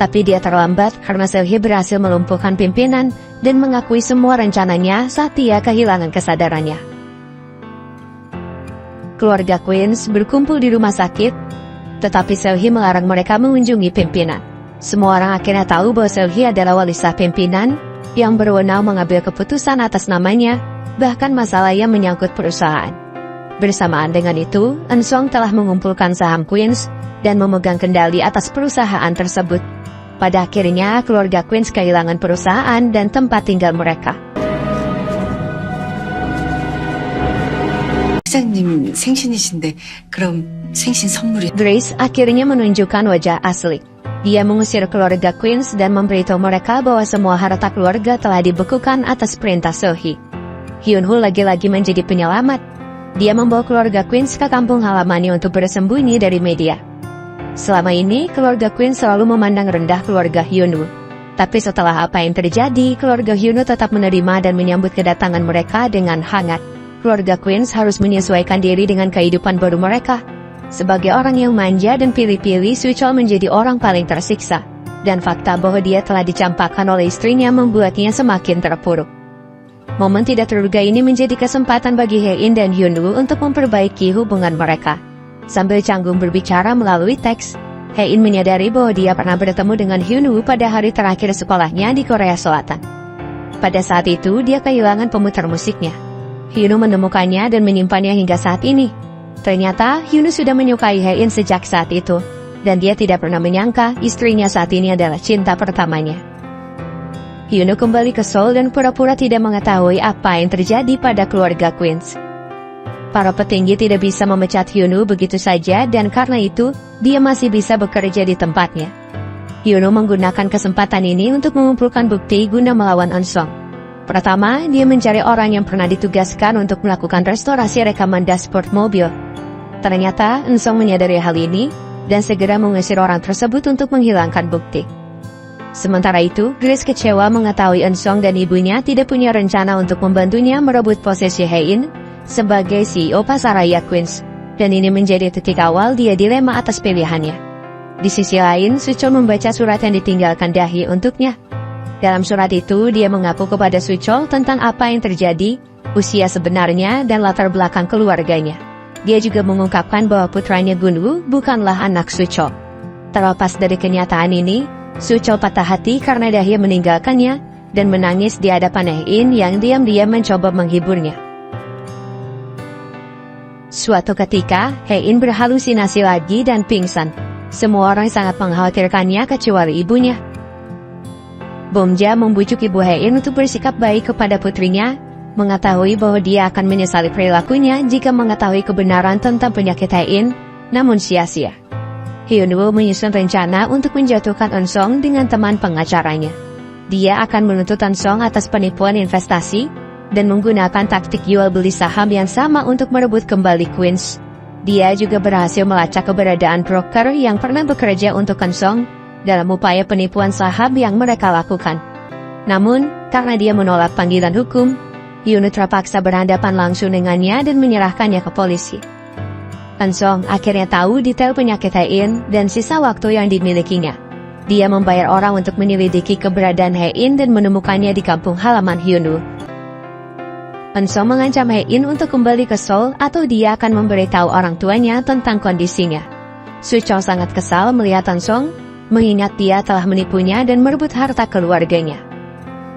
Tapi dia terlambat karena Seulgi berhasil melumpuhkan pimpinan dan mengakui semua rencananya saat dia kehilangan kesadarannya. Keluarga Queens berkumpul di rumah sakit, tetapi Seulgi melarang mereka mengunjungi pimpinan. Semua orang akhirnya tahu bahwa Seulgi adalah wali sah pimpinan yang berwenang mengambil keputusan atas namanya, bahkan masalah yang menyangkut perusahaan. Bersamaan dengan itu, Eun-sung telah mengumpulkan saham Queens dan memegang kendali atas perusahaan tersebut. Pada akhirnya, keluarga Queens kehilangan perusahaan dan tempat tinggal mereka. 회장님 생신이신데 그럼 생신 선물이 Grace akhirnya menunjukkan wajah asli. Dia mengusir keluarga Queens dan memberitahu mereka bahwa semua harta keluarga telah dibekukan atas perintah Seulgi. Hyunwoo lagi-lagi menjadi penyelamat. Dia membawa keluarga Queens ke kampung halamannya untuk bersembunyi dari media. Selama ini, keluarga Queens selalu memandang rendah keluarga Hyunwoo. Tapi setelah apa yang terjadi, keluarga Hyunwoo tetap menerima dan menyambut kedatangan mereka dengan hangat. Keluarga Queens harus menyesuaikan diri dengan kehidupan baru mereka. Sebagai orang yang manja dan pilih-pilih, Soo-chol menjadi orang paling tersiksa. Dan fakta bahwa dia telah dicampakkan oleh istrinya membuatnya semakin terpuruk. Momen tidak terduga ini menjadi kesempatan bagi Hae-in dan Hyunwoo untuk memperbaiki hubungan mereka. Sambil canggung berbicara melalui teks, Hae-in menyadari bahwa dia pernah bertemu dengan Hyunwoo pada hari terakhir sekolahnya di Korea Selatan. Pada saat itu, dia kehilangan pemutar musiknya. Hyunwoo menemukannya dan menyimpannya hingga saat ini. Ternyata, Hyunwoo sudah menyukai Hae-in sejak saat itu, dan dia tidak pernah menyangka istrinya saat ini adalah cinta pertamanya. Hyunwoo kembali ke Seoul dan pura-pura tidak mengetahui apa yang terjadi pada keluarga Queens. Para petinggi tidak bisa memecat Hyunwoo begitu saja dan karena itu, dia masih bisa bekerja di tempatnya. Hyunwoo menggunakan kesempatan ini untuk mengumpulkan bukti guna melawan Eun-sung. Pertama, dia mencari orang yang pernah ditugaskan untuk melakukan restorasi rekaman dashboard mobil. Ternyata, Eun-sung menyadari hal ini, dan segera mengusir orang tersebut untuk menghilangkan bukti. Sementara itu, Grace kecewa mengetahui Eun-sung dan ibunya tidak punya rencana untuk membantunya merebut posisi Hae-in sebagai CEO Pasaraya Queens, dan ini menjadi titik awal dia dilema atas pilihannya. Di sisi lain, Soo-chol membaca surat yang ditinggalkan Dahi untuknya. Dalam surat itu, dia mengaku kepada Soo-chol tentang apa yang terjadi, usia sebenarnya, dan latar belakang keluarganya. Dia juga mengungkapkan bahwa putranya Gunwoo bukanlah anak Soo-chol. Terlepas dari kenyataan ini, Soo-chol patah hati karena Dahi meninggalkannya, dan menangis di hadapan Hae-in yang diam-diam mencoba menghiburnya. Suatu ketika, Hae-in berhalusinasi lagi dan pingsan. Semua orang sangat mengkhawatirkannya kecuali ibunya. Bomja membujuk ibu Hae-in untuk bersikap baik kepada putrinya, mengetahui bahwa dia akan menyesali perilakunya jika mengetahui kebenaran tentang penyakit Hae-in, namun sia-sia. Hyunwoo menyusun rencana untuk menjatuhkan Eun-sung dengan teman pengacaranya. Dia akan menuntut Eun-sung atas penipuan investasi, dan menggunakan taktik jual beli saham yang sama untuk merebut kembali Queens. Dia juga berhasil melacak keberadaan broker yang pernah bekerja untuk Eun-sung dalam upaya penipuan saham yang mereka lakukan. Namun, karena dia menolak panggilan hukum, Hyunwoo terpaksa berhadapan langsung dengannya dan menyerahkannya ke polisi. Eun-sung akhirnya tahu detail penyakit Hae-in dan sisa waktu yang dimilikinya. Dia membayar orang untuk menyelidiki keberadaan Hae-in dan menemukannya di kampung halaman Hyunwoo. Eun-sung mengancam Hae-in untuk kembali ke Seoul atau dia akan memberitahu orang tuanya tentang kondisinya. Soo-chol sangat kesal melihat Eun-sung, mengingat dia telah menipunya dan merebut harta keluarganya.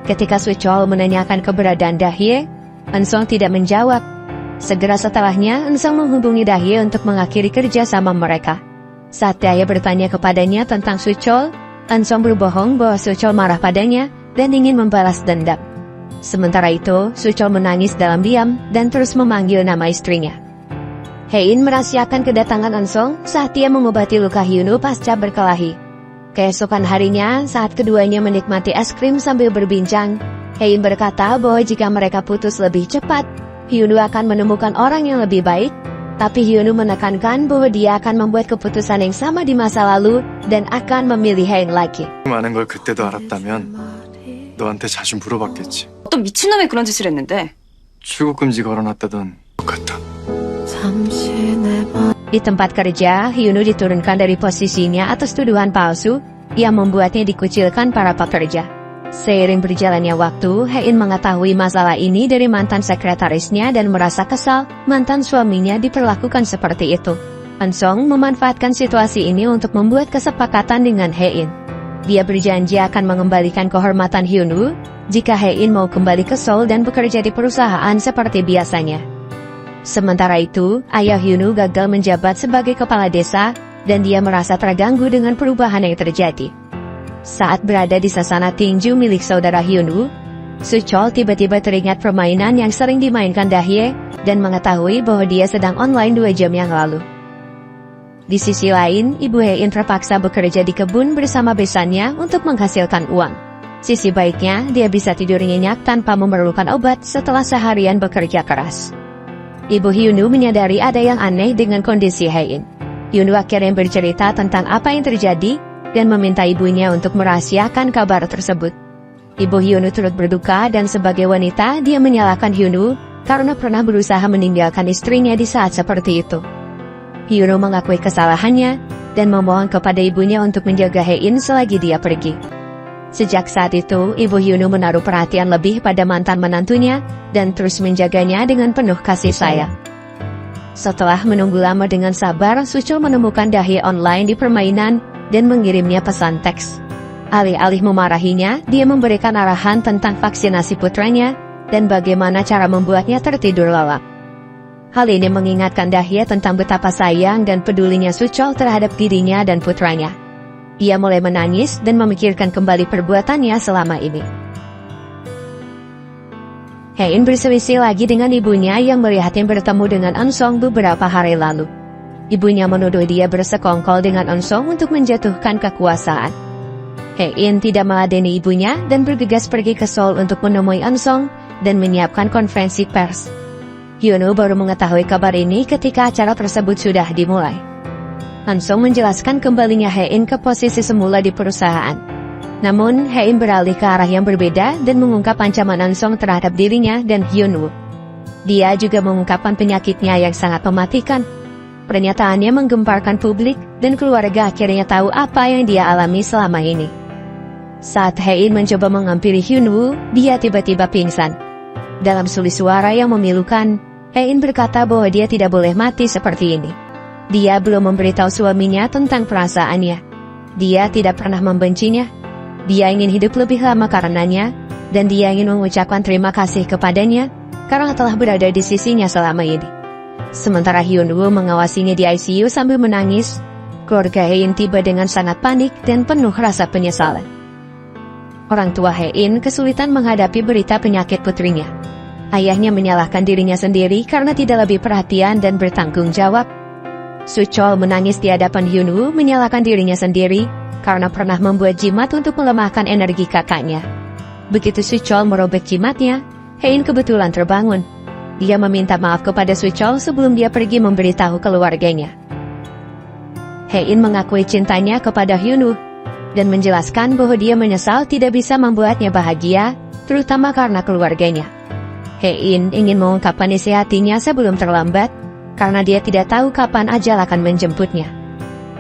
Ketika Soo-chol menanyakan keberadaan Dahi, Eun-sung tidak menjawab. Segera setelahnya, Eun-sung menghubungi Dahi untuk mengakhiri kerja sama mereka. Saat Dahi bertanya kepadanya tentang Soo-chol, Eun-sung berbohong bahwa Soo-chol marah padanya dan ingin membalas dendam. Sementara itu, Soo-chol menangis dalam diam dan terus memanggil nama istrinya. Hae-in merahasiakan kedatangan Eun-sung saat dia mengobati luka Hyunwoo pasca berkelahi. Keesokan harinya, saat keduanya menikmati es krim sambil berbincang, Hae-in berkata bahwa jika mereka putus lebih cepat, Hyunwoo akan menemukan orang yang lebih baik, tapi Hyunwoo menekankan bahwa dia akan membuat keputusan yang sama di masa lalu dan akan memilih Hae-in lagi. 많은 걸 그때도 알았다면 너한테 자주 물어봤겠지. 어떤 미친놈이 그런 짓을 했는데 출국금지 걸어놨다던 똑같다. Di tempat kerja, Hyunwoo diturunkan dari posisinya atas tuduhan palsu yang membuatnya dikucilkan para pekerja. Seiring berjalannya waktu, Hae-in mengetahui masalah ini dari mantan sekretarisnya dan merasa kesal mantan suaminya diperlakukan seperti itu. Eun-sung memanfaatkan situasi ini untuk membuat kesepakatan dengan Hae-in. Dia berjanji akan mengembalikan kehormatan Hyunwoo jika Hae-in mau kembali ke Seoul dan bekerja di perusahaan seperti biasanya. Sementara itu, ayah Hyunwoo gagal menjabat sebagai kepala desa dan dia merasa terganggu dengan perubahan yang terjadi. Saat berada di sasana tinju milik saudara Hyunwoo, Soo-chol tiba-tiba teringat permainan yang sering dimainkan Dahye dan mengetahui bahwa dia sedang online 2 jam yang lalu. Di sisi lain, Ibu Hae-in terpaksa bekerja di kebun bersama besannya untuk menghasilkan uang. Sisi baiknya, dia bisa tidur nyenyak tanpa memerlukan obat setelah seharian bekerja keras. Ibu Hyunwoo menyadari ada yang aneh dengan kondisi Hae-in. Hyunwoo akhirnya bercerita tentang apa yang terjadi dan meminta ibunya untuk merahasiakan kabar tersebut. Ibu Hyunwoo turut berduka dan sebagai wanita dia menyalahkan Hyunwoo karena pernah berusaha meninggalkan istrinya di saat seperti itu. Hyunwoo mengakui kesalahannya dan memohon kepada ibunya untuk menjaga Hae-in selagi dia pergi. Sejak saat itu, Ibu Hyunwoo menaruh perhatian lebih pada mantan menantunya dan terus menjaganya dengan penuh kasih sayang. Setelah menunggu lama dengan sabar, Soo-chol menemukan Dahye online di permainan dan mengirimnya pesan teks. Alih-alih memarahinya, dia memberikan arahan tentang vaksinasi putranya dan bagaimana cara membuatnya tertidur lelap. Hal ini mengingatkan Dahye tentang betapa sayang dan pedulinya Soo-chol terhadap dirinya dan putranya. Ia mulai menangis dan memikirkan kembali perbuatannya selama ini. Hae-in berselisih lagi dengan ibunya yang melihatnya bertemu dengan Eun-sung beberapa hari lalu. Ibunya menuduh dia bersekongkol dengan Eun-sung untuk menjatuhkan kekuasaan. Hae-in tidak meladeni ibunya dan bergegas pergi ke Seoul untuk menemui Eun-sung dan menyiapkan konferensi pers. Hyunwoo baru mengetahui kabar ini ketika acara tersebut sudah dimulai. Eun-sung menjelaskan kembalinya Hae-in ke posisi semula di perusahaan. Namun, Hae-in beralih ke arah yang berbeda dan mengungkap ancaman Eun-sung terhadap dirinya dan Hyunwoo. Dia juga mengungkapkan penyakitnya yang sangat mematikan. Pernyataannya menggemparkan publik dan keluarga akhirnya tahu apa yang dia alami selama ini. Saat Hae-in mencoba menghampiri Hyunwoo, dia tiba-tiba pingsan. Dalam sulis suara yang memilukan, Hae-in berkata bahwa dia tidak boleh mati seperti ini. Dia belum memberitahu suaminya tentang perasaannya. Dia tidak pernah membencinya. Dia ingin hidup lebih lama karenanya, dan dia ingin mengucapkan terima kasih kepadanya karena telah berada di sisinya selama ini. Sementara Hyunwoo mengawasinya di ICU sambil menangis, keluarga Hae-in tiba dengan sangat panik dan penuh rasa penyesalan. Orang tua Hae-in kesulitan menghadapi berita penyakit putrinya. Ayahnya menyalahkan dirinya sendiri karena tidak lebih perhatian dan bertanggung jawab. Soo-chol menangis di hadapan Hyunwoo menyalahkan dirinya sendiri karena pernah membuat jimat untuk melemahkan energi kakaknya. Begitu Soo-chol merobek jimatnya, Hae-in kebetulan terbangun. Dia meminta maaf kepada Soo-chol sebelum dia pergi memberitahu keluarganya. Hae-in mengakui cintanya kepada Hyunwoo dan menjelaskan bahwa dia menyesal tidak bisa membuatnya bahagia, terutama karena keluarganya. Hae-in ingin mengungkapkan isi hatinya sebelum terlambat, karena dia tidak tahu kapan ajal akan menjemputnya.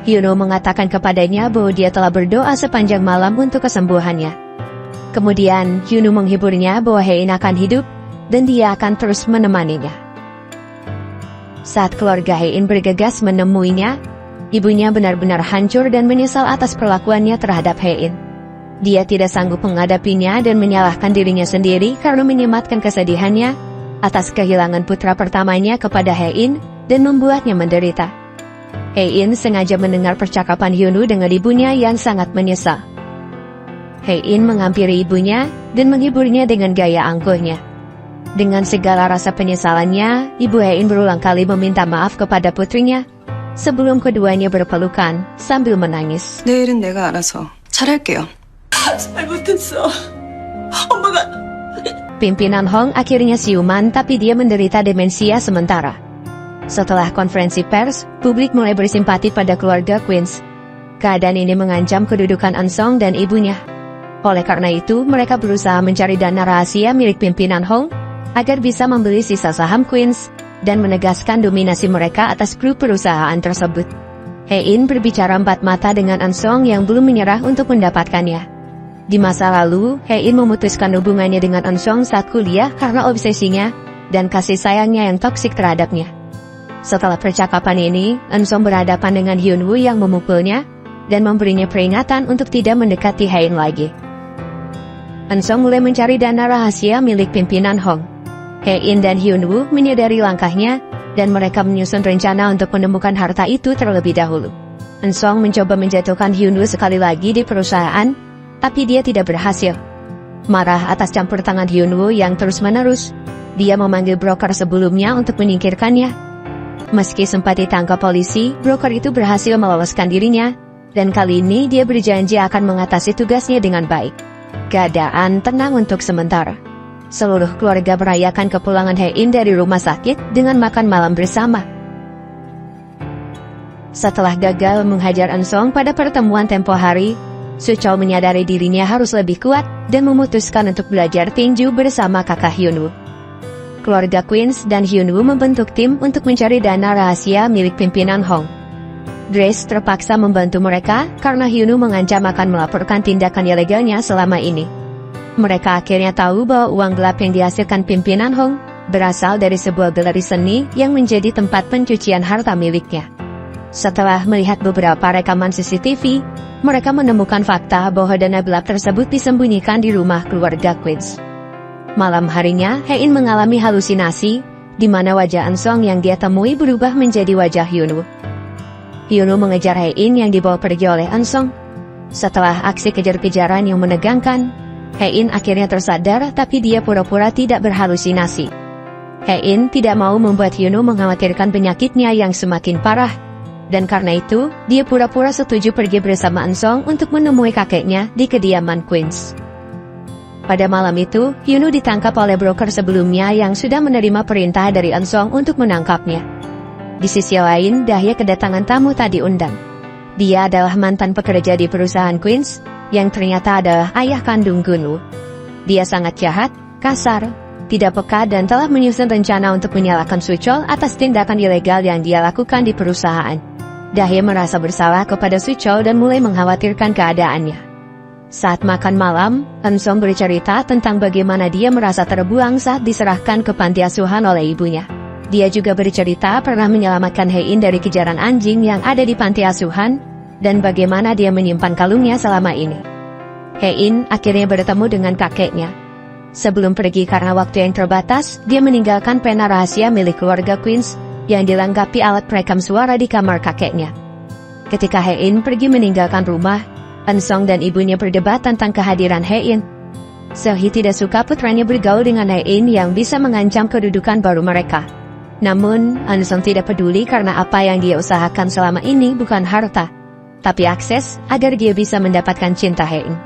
Hyunwoo mengatakan kepadanya bahwa dia telah berdoa sepanjang malam untuk kesembuhannya. Kemudian, Hyunwoo menghiburnya bahwa Hae-in akan hidup, dan dia akan terus menemaninya. Saat keluarga Hae-in bergegas menemuinya, ibunya benar-benar hancur dan menyesal atas perlakuannya terhadap Hae-in. Dia tidak sanggup menghadapinya dan menyalahkan dirinya sendiri karena menyematkan kesedihannya atas kehilangan putra pertamanya kepada Hae-in dan membuatnya menderita. Hae-in sengaja mendengar percakapan Hyunwoo dengan ibunya yang sangat menyesal. Hae-in menghampiri ibunya dan menghiburnya dengan gaya angkuhnya. Dengan segala rasa penyesalannya, Ibu Hae-in berulang kali meminta maaf kepada putrinya sebelum keduanya berpelukan sambil menangis. 내일은 내가 알아서 잘할게요. 잘못했어. 엄마가 Pimpinan Hong akhirnya siuman tapi dia menderita demensia sementara. Setelah konferensi pers, publik mulai bersimpati pada keluarga Queens. Keadaan ini mengancam kedudukan Eun-sung dan ibunya. Oleh karena itu, mereka berusaha mencari dana rahasia milik pimpinan Hong agar bisa membeli sisa saham Queens dan menegaskan dominasi mereka atas grup perusahaan tersebut. Hein berbicara empat mata dengan Ansong yang belum menyerah untuk mendapatkannya. Di masa lalu, Hein memutuskan hubungannya dengan Ansong saat kuliah karena obsesinya dan kasih sayangnya yang toksik terhadapnya. Setelah percakapan ini, Ansong berhadapan dengan Hyunwoo yang memukulnya dan memberinya peringatan untuk tidak mendekati Hein lagi. Ansong mulai mencari dana rahasia milik pimpinan Hong. Hein dan Hyunwoo menyadari langkahnya dan mereka menyusun rencana untuk menemukan harta itu terlebih dahulu. Ansong mencoba menjatuhkan Hyunwoo sekali lagi di perusahaan, tapi dia tidak berhasil. Marah atas campur tangan Hyunwoo yang terus-menerus, dia memanggil broker sebelumnya untuk menyingkirkannya. Meski sempat ditangkap polisi, broker itu berhasil meloloskan dirinya, dan kali ini dia berjanji akan mengatasi tugasnya dengan baik. Keadaan tenang untuk sementara. Seluruh keluarga merayakan kepulangan Hein dari rumah sakit dengan makan malam bersama. Setelah gagal menghajar Ansong pada pertemuan tempo hari, Suchol menyadari dirinya harus lebih kuat dan memutuskan untuk belajar tinju bersama kakak Hyunwoo. Keluarga Queens dan Hyunwoo membentuk tim untuk mencari dana rahasia milik pimpinan Hong. Grace terpaksa membantu mereka karena Hyunwoo mengancam akan melaporkan tindakan ilegalnya selama ini. Mereka akhirnya tahu bahwa uang gelap yang dihasilkan pimpinan Hong berasal dari sebuah galeri seni yang menjadi tempat pencucian harta miliknya. Setelah melihat beberapa rekaman CCTV, mereka menemukan fakta bahwa dana gelap tersebut disembunyikan di rumah keluarga Queens. Malam harinya, Hein mengalami halusinasi, di mana wajah Ansong yang dia temui berubah menjadi wajah Hyunwoo. Hyunwoo mengejar Hein yang dibawa pergi oleh Ansong. Setelah aksi kejar-kejaran yang menegangkan, Hein akhirnya tersadar tapi dia pura-pura tidak berhalusinasi. Hein tidak mau membuat Hyunwoo mengkhawatirkan penyakitnya yang semakin parah. Dan karena itu, dia pura-pura setuju pergi bersama Ansong untuk menemui kakeknya di kediaman Queens. Pada malam itu, Hyunwoo ditangkap oleh broker sebelumnya yang sudah menerima perintah dari Ansong untuk menangkapnya. Di sisi lain, Dahye kedatangan tamu tak diundang. Dia adalah mantan pekerja di perusahaan Queens, yang ternyata adalah ayah kandung Gunwoo. Dia sangat jahat, kasar, tidak peka dan telah menyusun rencana untuk menyalahkan Suchol atas tindakan ilegal yang dia lakukan di perusahaan. Dahye merasa bersalah kepada Suchol dan mulai mengkhawatirkan keadaannya. Saat makan malam, Ansong bercerita tentang bagaimana dia merasa terbuang saat diserahkan ke panti asuhan oleh ibunya. Dia juga bercerita pernah menyelamatkan Hein dari kejaran anjing yang ada di panti asuhan, dan bagaimana dia menyimpan kalungnya selama ini. Hein akhirnya bertemu dengan kakeknya. Sebelum pergi karena waktu yang terbatas, dia meninggalkan pena rahasia milik keluarga Queens yang dilengkapi alat perekam suara di kamar kakeknya. Ketika Hein pergi meninggalkan rumah, Ansong dan ibunya berdebat tentang kehadiran Hein. Seo-hee tidak suka putranya bergaul dengan Hein yang bisa mengancam kedudukan baru mereka. Namun, Ansong tidak peduli karena apa yang dia usahakan selama ini bukan harta, tapi akses agar dia bisa mendapatkan cinta Hein.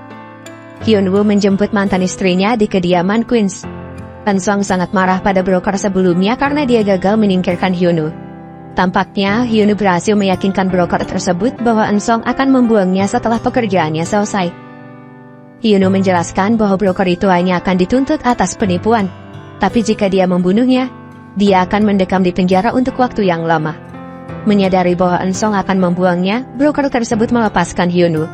Hyunwoo menjemput mantan istrinya di kediaman Queens. Ansong sangat marah pada broker sebelumnya karena dia gagal menyingkirkan Hyunwoo. Tampaknya Hyunwoo berhasil meyakinkan broker tersebut bahwa Ansong akan membuangnya setelah pekerjaannya selesai. Hyunwoo menjelaskan bahwa broker itu hanya akan dituntut atas penipuan, tapi jika dia membunuhnya, dia akan mendekam di penjara untuk waktu yang lama. Menyadari bahwa Ansong akan membuangnya, broker tersebut melepaskan Hyunwoo.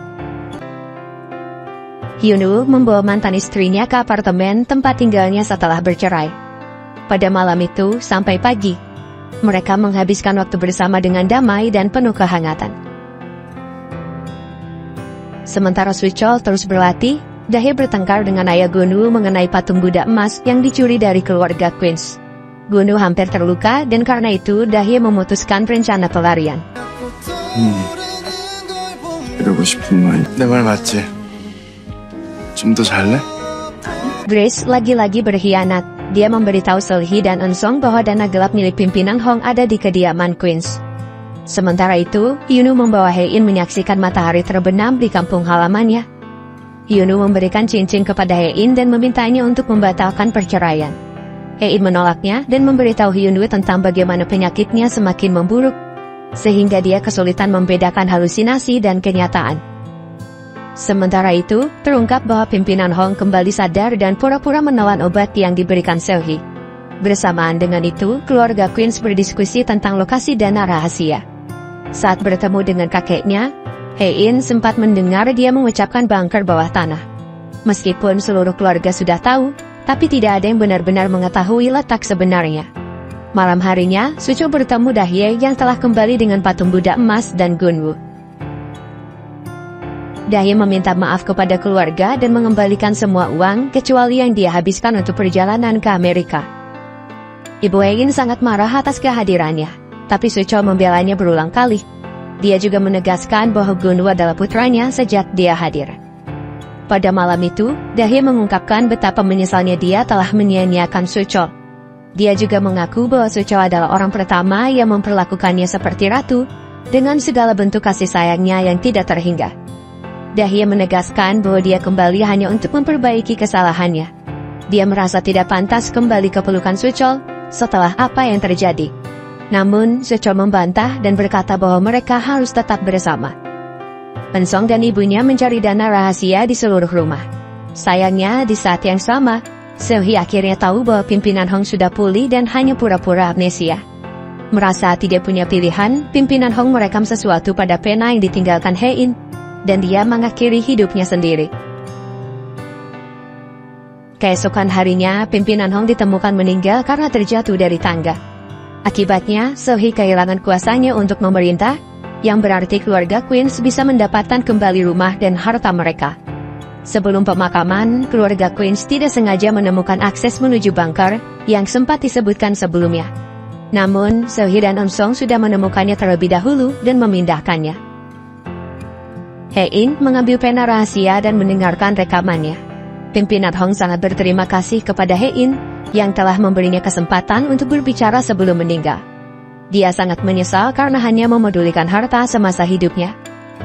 Hyunwoo membawa mantan istrinya ke apartemen tempat tinggalnya setelah bercerai. Pada malam itu, sampai pagi, mereka menghabiskan waktu bersama dengan damai dan penuh kehangatan. Sementara Suchol terus berlatih, Dahye bertengkar dengan ayah Gunwoo mengenai patung Buddha emas yang dicuri dari keluarga Queens. Gunwoo hampir terluka dan karena itu Dahye memutuskan rencana pelarian. 이러고 싶은 마음. 내 말 맞지? 좀 더 잘래? Grace lagi-lagi berkhianat. Dia memberitahu Seo-hee dan Eun-sung bahwa dana gelap milik pimpinan Hong ada di kediaman Queens. Sementara itu, Hyunwoo membawa Hein menyaksikan matahari terbenam di kampung halamannya. Hyunwoo memberikan cincin kepada Hein dan memintanya untuk membatalkan perceraian. Hein menolaknya dan memberitahu Hyunwoo tentang bagaimana penyakitnya semakin memburuk, sehingga dia kesulitan membedakan halusinasi dan kenyataan. Sementara itu, terungkap bahwa pimpinan Hong kembali sadar dan pura-pura menelan obat yang diberikan Seo-hee. Bersamaan dengan itu, keluarga Queens berdiskusi tentang lokasi dana rahasia. Saat bertemu dengan kakeknya, Hein sempat mendengar dia mengucapkan bunker bawah tanah. Meskipun seluruh keluarga sudah tahu, tapi tidak ada yang benar-benar mengetahui letak sebenarnya. Malam harinya, Sucho bertemu Dahye yang telah kembali dengan patung Buddha emas dan Gunwoo. Dahye meminta maaf kepada keluarga dan mengembalikan semua uang kecuali yang dia habiskan untuk perjalanan ke Amerika. Ibu Hein sangat marah atas kehadirannya, tapi Sucho membelanya berulang kali. Dia juga menegaskan bahwa Gunwoo adalah putranya sejak dia hadir. Pada malam itu, Dahye mengungkapkan betapa menyesalnya dia telah menyia-nyiakan Sucho. Dia juga mengaku bahwa Sucho adalah orang pertama yang memperlakukannya seperti ratu, dengan segala bentuk kasih sayangnya yang tidak terhingga. Dahye menegaskan bahwa dia kembali hanya untuk memperbaiki kesalahannya. Dia merasa tidak pantas kembali ke pelukan Sucho setelah apa yang terjadi. Namun, Sucho membantah dan berkata bahwa mereka harus tetap bersama. Pensong dan ibunya mencari dana rahasia di seluruh rumah. Sayangnya, di saat yang sama, Seo-hee akhirnya tahu bahwa pimpinan Hong sudah pulih dan hanya pura-pura amnesia. Merasa tidak punya pilihan, pimpinan Hong merekam sesuatu pada pena yang ditinggalkan Hein, dan dia mengakhiri hidupnya sendiri. Keesokan harinya, pimpinan Hong ditemukan meninggal karena terjatuh dari tangga. Akibatnya, Seo-hee kehilangan kuasanya untuk memerintah, yang berarti keluarga Queens bisa mendapatkan kembali rumah dan harta mereka. Sebelum pemakaman, keluarga Queens tidak sengaja menemukan akses menuju bunker yang sempat disebutkan sebelumnya. Namun, Seo-hee dan Eun-sung sudah menemukannya terlebih dahulu dan memindahkannya. Hein mengambil pena rahasia dan mendengarkan rekamannya. Pimpinan Hong sangat berterima kasih kepada Hein yang telah memberinya kesempatan untuk berbicara sebelum meninggal. Dia sangat menyesal karena hanya memedulikan harta semasa hidupnya,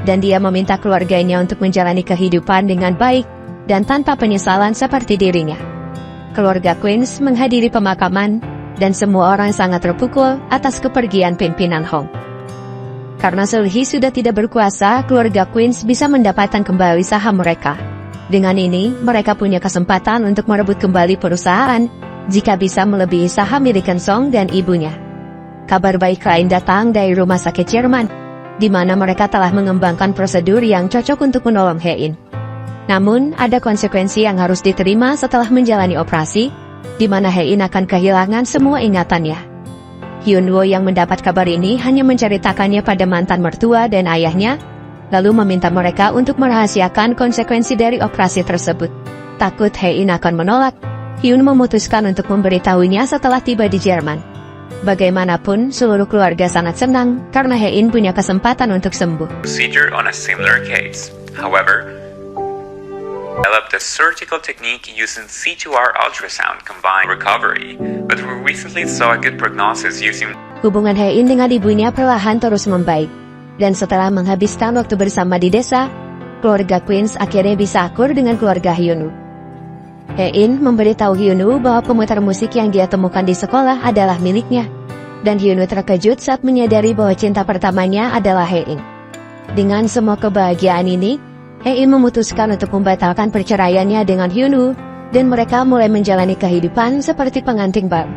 dan dia meminta keluarganya untuk menjalani kehidupan dengan baik dan tanpa penyesalan seperti dirinya. Keluarga Queens menghadiri pemakaman, dan semua orang sangat terpukul atas kepergian pimpinan Hong. Karena Seo-hee sudah tidak berkuasa, keluarga Queens bisa mendapatkan kembali saham mereka. Dengan ini, mereka punya kesempatan untuk merebut kembali perusahaan jika bisa melebihi saham milik Eun-sung dan ibunya. Kabar baik lain datang dari rumah sakit Jerman, di mana mereka telah mengembangkan prosedur yang cocok untuk menolong Hein. Namun, ada konsekuensi yang harus diterima setelah menjalani operasi, di mana Hein akan kehilangan semua ingatannya. Hyun-woo yang mendapat kabar ini hanya menceritakannya pada mantan mertua dan ayahnya, lalu meminta mereka untuk merahasiakan konsekuensi dari operasi tersebut. Takut Hein akan menolak, Hyun memutuskan untuk memberitahunya setelah tiba di Jerman. Bagaimanapun, seluruh keluarga sangat senang karena Hein punya kesempatan untuk sembuh. Procedure on a similar case. However, developed a surgical technique using C2R ultrasound combined recovery, but we recently saw a good prognosis using. Hubungan Hein dengan ibunya perlahan terus membaik. Dan setelah menghabiskan waktu bersama di desa, keluarga Queens akhirnya bisa akur dengan keluarga Hyun-woo. Hein memberitahu Hyun-woo bahwa pemutar musik yang dia temukan di sekolah adalah miliknya. Dan Hyun-woo terkejut saat menyadari bahwa cinta pertamanya adalah Hein. Dengan semua kebahagiaan ini, Hein memutuskan untuk membatalkan perceraiannya dengan Hyun-woo, dan mereka mulai menjalani kehidupan seperti pengantin baru.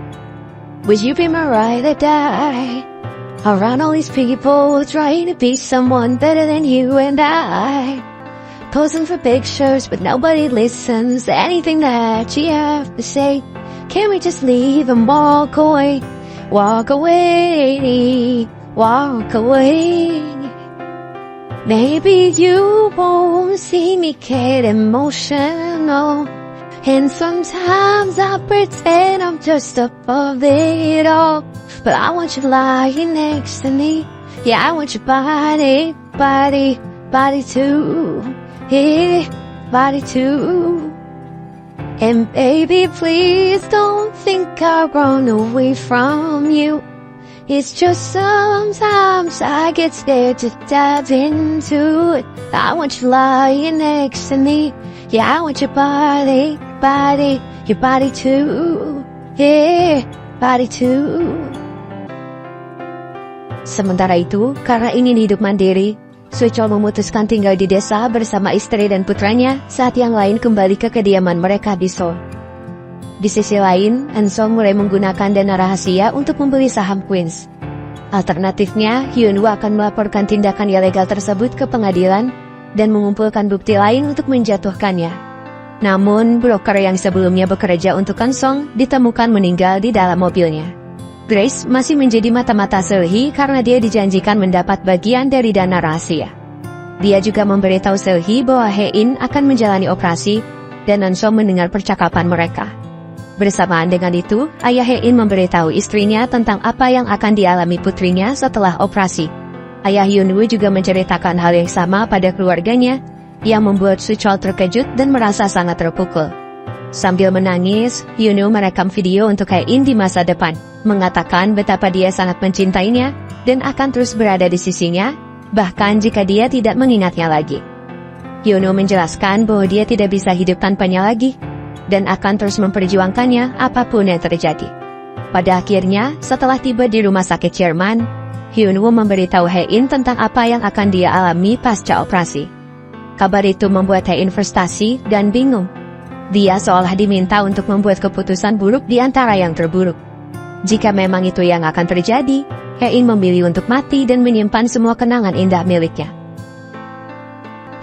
Would you be my ride or die? Around all these people trying to be someone better than you and I. Posing for pictures but nobody listens to anything that you have to say. Can't we just leave and walk away? Walk away, walk away. Maybe you won't see me get emotional, and sometimes I pretend I'm just above it all. But I want you lying next to me. Yeah, I want your body, body, body too. Yeah, body too. And baby, please don't think I'll run away from you. It's just sometimes I get scared to dive into it. I want you lying next to me. Yeah, I want your body, body, your body too. Yeah, body too. Sementara itu, karena ingin hidup mandiri, Sucho memutuskan tinggal di desa bersama istri dan putranya saat yang lain kembali ke kediaman mereka di Seoul. Di sisi lain, Eun-sung mulai menggunakan dana rahasia untuk membeli saham Queens. Alternatifnya, Hyun-woo akan melaporkan tindakan ilegal tersebut ke pengadilan dan mengumpulkan bukti lain untuk menjatuhkannya. Namun, broker yang sebelumnya bekerja untuk Eun-sung ditemukan meninggal di dalam mobilnya. Grace masih menjadi mata-mata Seul-hee karena dia dijanjikan mendapat bagian dari dana rahasia. Dia juga memberitahu Seul-hee bahwa Hae-in akan menjalani operasi dan Eun-sung mendengar percakapan mereka. Bersamaan dengan itu, ayah Hae-in memberitahu istrinya tentang apa yang akan dialami putrinya setelah operasi. Ayah Hyun-woo juga menceritakan hal yang sama pada keluarganya, yang membuat Soo-chol terkejut dan merasa sangat terpukul. Sambil menangis, Hyun-woo merekam video untuk Hae-in di masa depan, mengatakan betapa dia sangat mencintainya dan akan terus berada di sisinya, bahkan jika dia tidak mengingatnya lagi. Hyun-woo menjelaskan bahwa dia tidak bisa hidup tanpanya lagi, dan akan terus memperjuangkannya apapun yang terjadi. Pada akhirnya, setelah tiba di rumah sakit Jerman, Hyun-woo memberitahu Hae-in tentang apa yang akan dia alami pasca operasi. Kabar itu membuat Hae-in frustasi dan bingung. Dia seolah diminta untuk membuat keputusan buruk di antara yang terburuk. Jika memang itu yang akan terjadi, Hae-in memilih untuk mati dan menyimpan semua kenangan indah miliknya.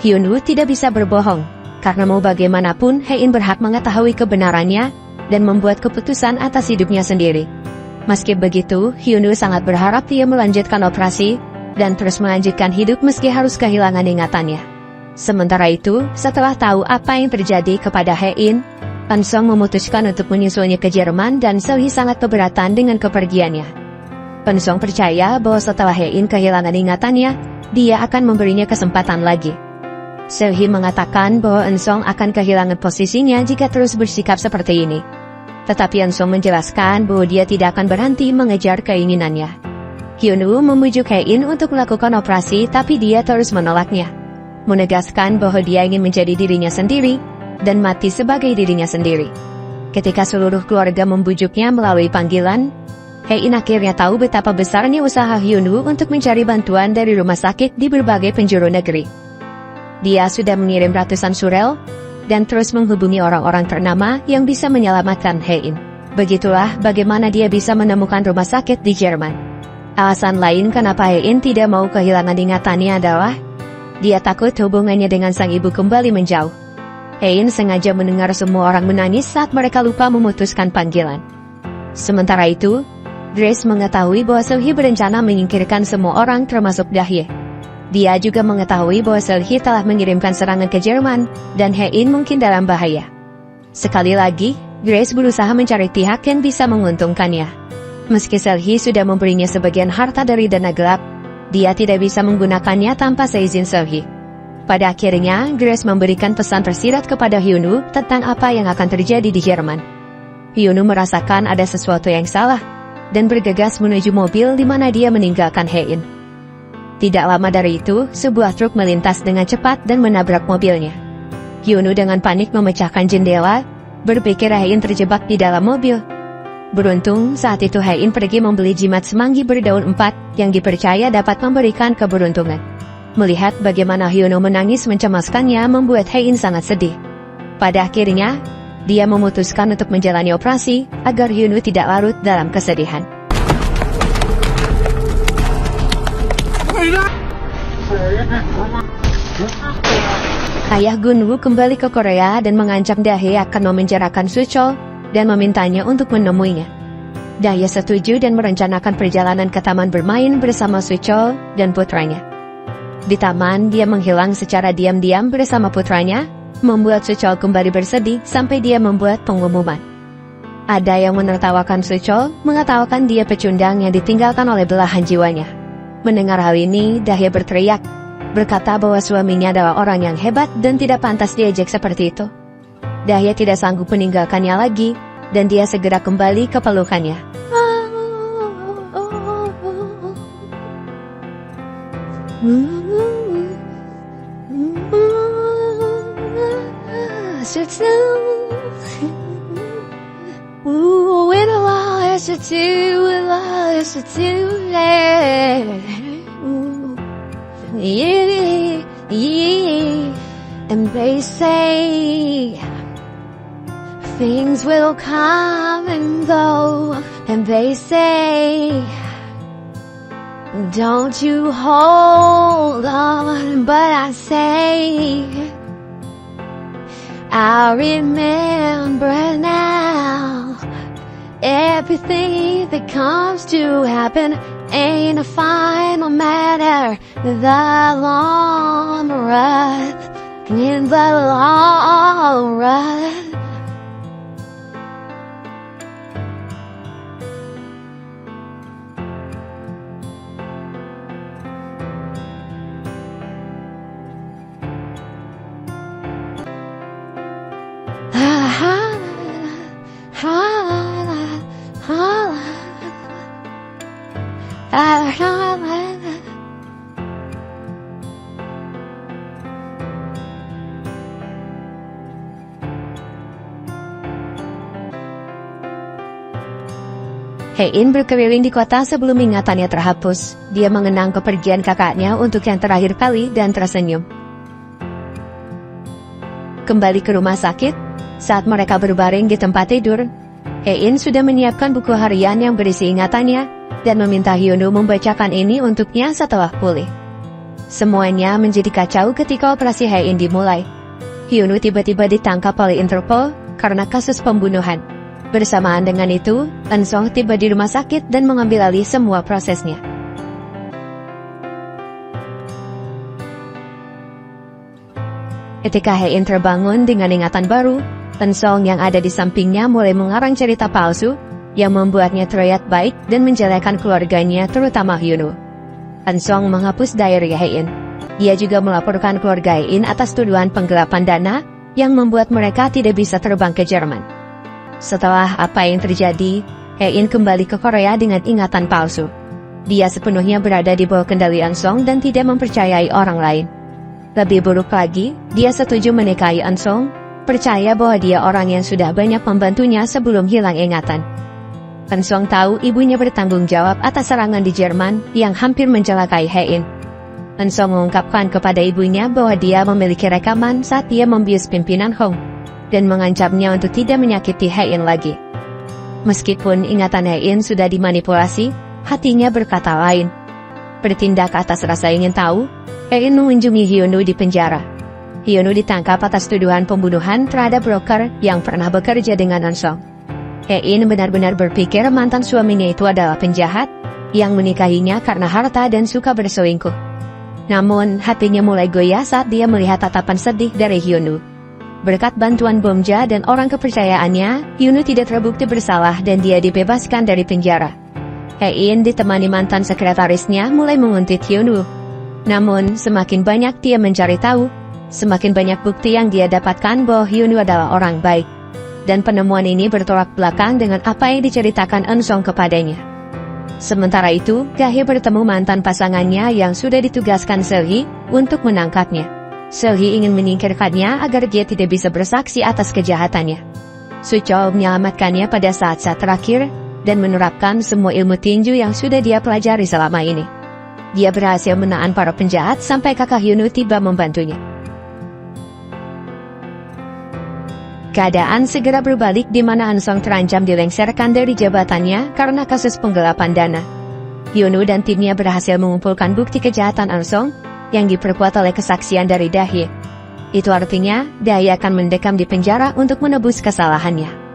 Hyun-woo tidak bisa berbohong. Karena mau bagaimanapun, Hae-in berhak mengetahui kebenarannya dan membuat keputusan atas hidupnya sendiri. Meski begitu, Hyun-woo sangat berharap dia melanjutkan operasi dan terus melanjutkan hidup meski harus kehilangan ingatannya. Sementara itu, setelah tahu apa yang terjadi kepada Hae-in, Eun-sung memutuskan untuk menyusulnya ke Jerman dan Seul-hee sangat keberatan dengan kepergiannya. Eun-sung percaya bahwa setelah Hae-in kehilangan ingatannya, dia akan memberinya kesempatan lagi. Seul-hee mengatakan bahwa Eun-sung akan kehilangan posisinya jika terus bersikap seperti ini. Tetapi Eun-sung menjelaskan bahwa dia tidak akan berhenti mengejar keinginannya. Hyun-woo memujuk Hae-in untuk melakukan operasi tapi dia terus menolaknya. Menegaskan bahwa dia ingin menjadi dirinya sendiri dan mati sebagai dirinya sendiri. Ketika seluruh keluarga membujuknya melalui panggilan, Hae-in akhirnya tahu betapa besarnya usaha Hyun-woo untuk mencari bantuan dari rumah sakit di berbagai penjuru negeri. Dia sudah mengirim ratusan surel, dan terus menghubungi orang-orang ternama yang bisa menyelamatkan Hae-in. Begitulah bagaimana dia bisa menemukan rumah sakit di Jerman. Alasan lain kenapa Hae-in tidak mau kehilangan ingatannya adalah, dia takut hubungannya dengan sang ibu kembali menjauh. Hae-in sengaja mendengar semua orang menangis saat mereka lupa memutuskan panggilan. Sementara itu, Grace mengetahui bahwa Seul-hee berencana menyingkirkan semua orang termasuk Dahye. Dia juga mengetahui bahwa Seul-hee telah mengirimkan serangan ke Jerman, dan Hae-in mungkin dalam bahaya. Sekali lagi, Grace berusaha mencari pihak yang bisa menguntungkannya. Meski Seul-hee sudah memberinya sebagian harta dari dana gelap, dia tidak bisa menggunakannya tanpa seizin Seul-hee. Pada akhirnya, Grace memberikan pesan tersirat kepada Hyun-woo tentang apa yang akan terjadi di Jerman. Hyun-woo merasakan ada sesuatu yang salah, dan bergegas menuju mobil di mana dia meninggalkan Hae-in. Tidak lama dari itu, sebuah truk melintas dengan cepat dan menabrak mobilnya. Hyun-woo dengan panik memecahkan jendela, berpikir Hae-in terjebak di dalam mobil. Beruntung, saat itu Hae-in pergi membeli jimat semanggi berdaun 4 yang dipercaya dapat memberikan keberuntungan. Melihat bagaimana Hyun-woo menangis mencemaskannya membuat Hae-in sangat sedih. Pada akhirnya, dia memutuskan untuk menjalani operasi agar Hyun-woo tidak larut dalam kesedihan. Ayah Gun-woo kembali ke Korea dan mengancam Dahye akan memenjarakan Soo-chol dan memintanya untuk menemuinya. Dahye setuju dan merencanakan perjalanan ke taman bermain bersama Soo-chol dan putranya. Di taman, dia menghilang secara diam-diam bersama putranya, membuat Soo-chol kembali bersedih sampai dia membuat pengumuman. Ada yang menertawakan Soo-chol, mengatakan dia pecundang yang ditinggalkan oleh belahan jiwanya. Mendengar hal ini, Dahye berteriak, berkata bahwa suaminya adalah orang yang hebat dan tidak pantas diejek seperti itu. Dahye tidak sanggup meninggalkannya lagi, dan dia segera kembali ke pelukannya. Things will come and go, and they say, don't you hold on, but I say, I remember now, everything that comes to happen ain't a final matter. The long run, in the long run. Hein berkeliling di kota sebelum ingatannya terhapus. Dia mengenang kepergian kakaknya untuk yang terakhir kali dan tersenyum. Kembali ke rumah sakit, saat mereka berbaring di tempat tidur, Hein sudah menyiapkan buku harian yang berisi ingatannya dan meminta Hyunwoo membacakan ini untuknya setelah pulih. Semuanya menjadi kacau ketika operasi Hein dimulai. Hyunwoo tiba-tiba ditangkap oleh Interpol karena kasus pembunuhan. Bersamaan dengan itu, Eun-sung tiba di rumah sakit dan mengambil alih semua prosesnya. Ketika Hein terbangun dengan ingatan baru, Eun-sung yang ada di sampingnya mulai mengarang cerita palsu yang membuatnya terlihat baik dan menjelekan keluarganya, terutama Hyunwoo. Eun-sung menghapus diary Hein. Dia juga melaporkan keluarga Hein atas tuduhan penggelapan dana yang membuat mereka tidak bisa terbang ke Jerman. Setelah apa yang terjadi, Hein kembali ke Korea dengan ingatan palsu. Dia sepenuhnya berada di bawah kendali Eun-sung dan tidak mempercayai orang lain. Lebih buruk lagi, dia setuju menikahi Eun-sung, percaya bahwa dia orang yang sudah banyak membantunya sebelum hilang ingatan. Eun-sung tahu ibunya bertanggung jawab atas serangan di Jerman yang hampir mencelakai Hein. Eun-sung mengungkapkan kepada ibunya bahwa dia memiliki rekaman saat dia membius pimpinan Hong dan mengancamnya untuk tidak menyakiti Hein lagi. Meskipun ingatan Hein sudah dimanipulasi, hatinya berkata lain. Bertindak atas rasa ingin tahu, Hein mengunjungi Hyunwoo di penjara. Hyunwoo ditangkap atas tuduhan pembunuhan terhadap broker yang pernah bekerja dengan Eun-sung. Hein benar-benar berpikir mantan suaminya itu adalah penjahat yang menikahinya karena harta dan suka berselingkuh. Namun, hatinya mulai goyah saat dia melihat tatapan sedih dari Hyunwoo. Berkat bantuan Bomja dan orang kepercayaannya, Hyunwoo tidak terbukti bersalah dan dia dibebaskan dari penjara. Hein ditemani mantan sekretarisnya mulai menguntit Hyunwoo. Namun, semakin banyak dia mencari tahu, semakin banyak bukti yang dia dapatkan bahwa Hyunwoo adalah orang baik. Dan penemuan ini bertolak belakang dengan apa yang diceritakan Eun-sung kepadanya. Sementara itu, Gae bertemu mantan pasangannya yang sudah ditugaskan Seulgi untuk menangkapnya. Seulgi ingin menyingkirkannya agar dia tidak bisa bersaksi atas kejahatannya. Suchol menyelamatkannya pada saat-saat terakhir dan menerapkan semua ilmu tinju yang sudah dia pelajari selama ini. Dia berhasil menahan para penjahat sampai kakak Hyunwoo tiba membantunya. Keadaan segera berbalik di mana Eun-sung terancam dilengsarkan dari jabatannya karena kasus penggelapan dana. Hyunwoo dan timnya berhasil mengumpulkan bukti kejahatan Eun-sung yang diperkuat oleh kesaksian dari Dae. Itu artinya, Dae akan mendekam di penjara untuk menebus kesalahannya.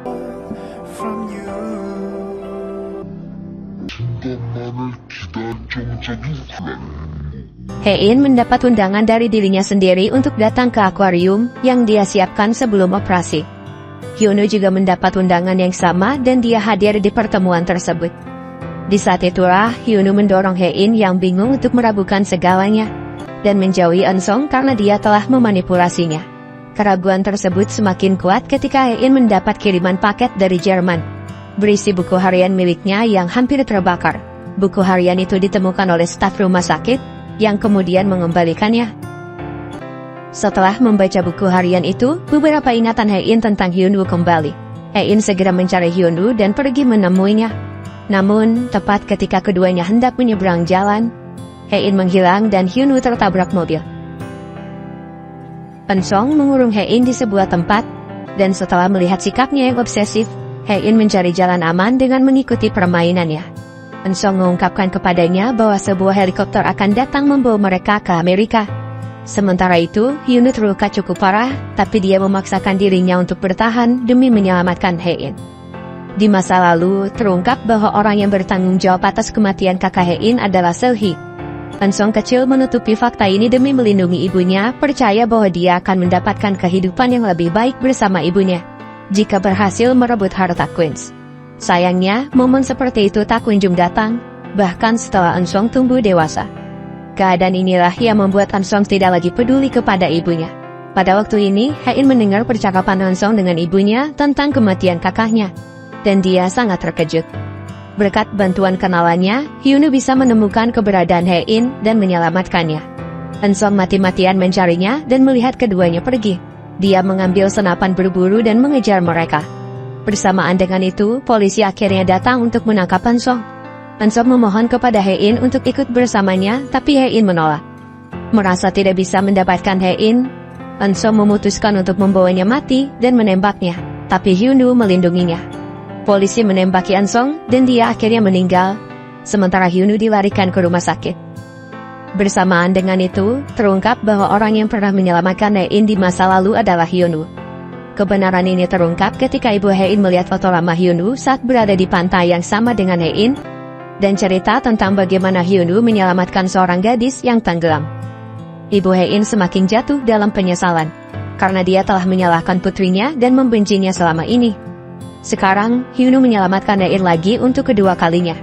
Hein mendapat undangan dari dirinya sendiri untuk datang ke akuarium yang dia siapkan sebelum operasi. Hyunwoo juga mendapat undangan yang sama dan dia hadir di pertemuan tersebut. Di saat itulah, Hyunwoo mendorong Hein yang bingung untuk meragukan segalanya dan menjauhi Eun-sung karena dia telah memanipulasinya. Keraguan tersebut semakin kuat ketika Hein mendapat kiriman paket dari Jerman, berisi buku harian miliknya yang hampir terbakar. Buku harian itu ditemukan oleh staf rumah sakit, yang kemudian mengembalikannya. Setelah membaca buku harian itu, beberapa ingatan Hein tentang Hyunwoo kembali. Hein segera mencari Hyunwoo dan pergi menemuinya. Namun, tepat ketika keduanya hendak menyeberang jalan, Hein menghilang dan Hyunwoo tertabrak mobil. Eun-sung mengurung Hein di sebuah tempat, Dan setelah melihat sikapnya yang obsesif, Hein mencari jalan aman dengan mengikuti permainannya. Eun-sung mengungkapkan kepadanya bahwa sebuah helikopter akan datang membawa mereka ke Amerika. Sementara itu, Hyunwoo terluka cukup parah, tapi dia memaksakan dirinya untuk bertahan demi menyelamatkan Hein. Di masa lalu, terungkap bahwa orang yang bertanggung jawab atas kematian kakak Hein adalah Seulgi. Eun-sung kecil menutupi fakta ini demi melindungi ibunya, percaya bahwa dia akan mendapatkan kehidupan yang lebih baik bersama ibunya jika berhasil merebut harta Queens. Sayangnya, momen seperti itu tak kunjung datang, bahkan setelah Eun-sung tumbuh dewasa. Keadaan inilah yang membuat Eun-sung tidak lagi peduli kepada ibunya. Pada waktu ini, Hein mendengar percakapan Eun-sung dengan ibunya tentang kematian kakaknya, dan dia sangat terkejut. Berkat bantuan kenalannya, Hyunwoo bisa menemukan keberadaan Hein dan menyelamatkannya. Eun-sung mati-matian mencarinya dan melihat keduanya pergi. Dia mengambil senapan berburu dan mengejar mereka. Bersamaan dengan itu, polisi akhirnya datang untuk menangkap Eun-sung. Eun-sung memohon kepada Hein untuk ikut bersamanya, tapi Hein menolak. Merasa tidak bisa mendapatkan Hein, Eun-sung memutuskan untuk membawanya mati dan menembaknya, tapi Hyunwoo melindunginya. Polisi menembaki Eun-sung dan dia akhirnya meninggal, sementara Hyunwoo dilarikan ke rumah sakit. Bersamaan dengan itu, terungkap bahwa orang yang pernah menyelamatkan Hein di masa lalu adalah Hyunwoo. Kebenaran ini terungkap ketika ibu Hein melihat foto lama Hyunwoo saat berada di pantai yang sama dengan Hein, dan cerita tentang bagaimana Hyunwoo menyelamatkan seorang gadis yang tenggelam. Ibu Hein semakin jatuh dalam penyesalan, karena dia telah menyalahkan putrinya dan membencinya selama ini. Sekarang, Hyunwoo menyelamatkan Hein lagi untuk kedua kalinya,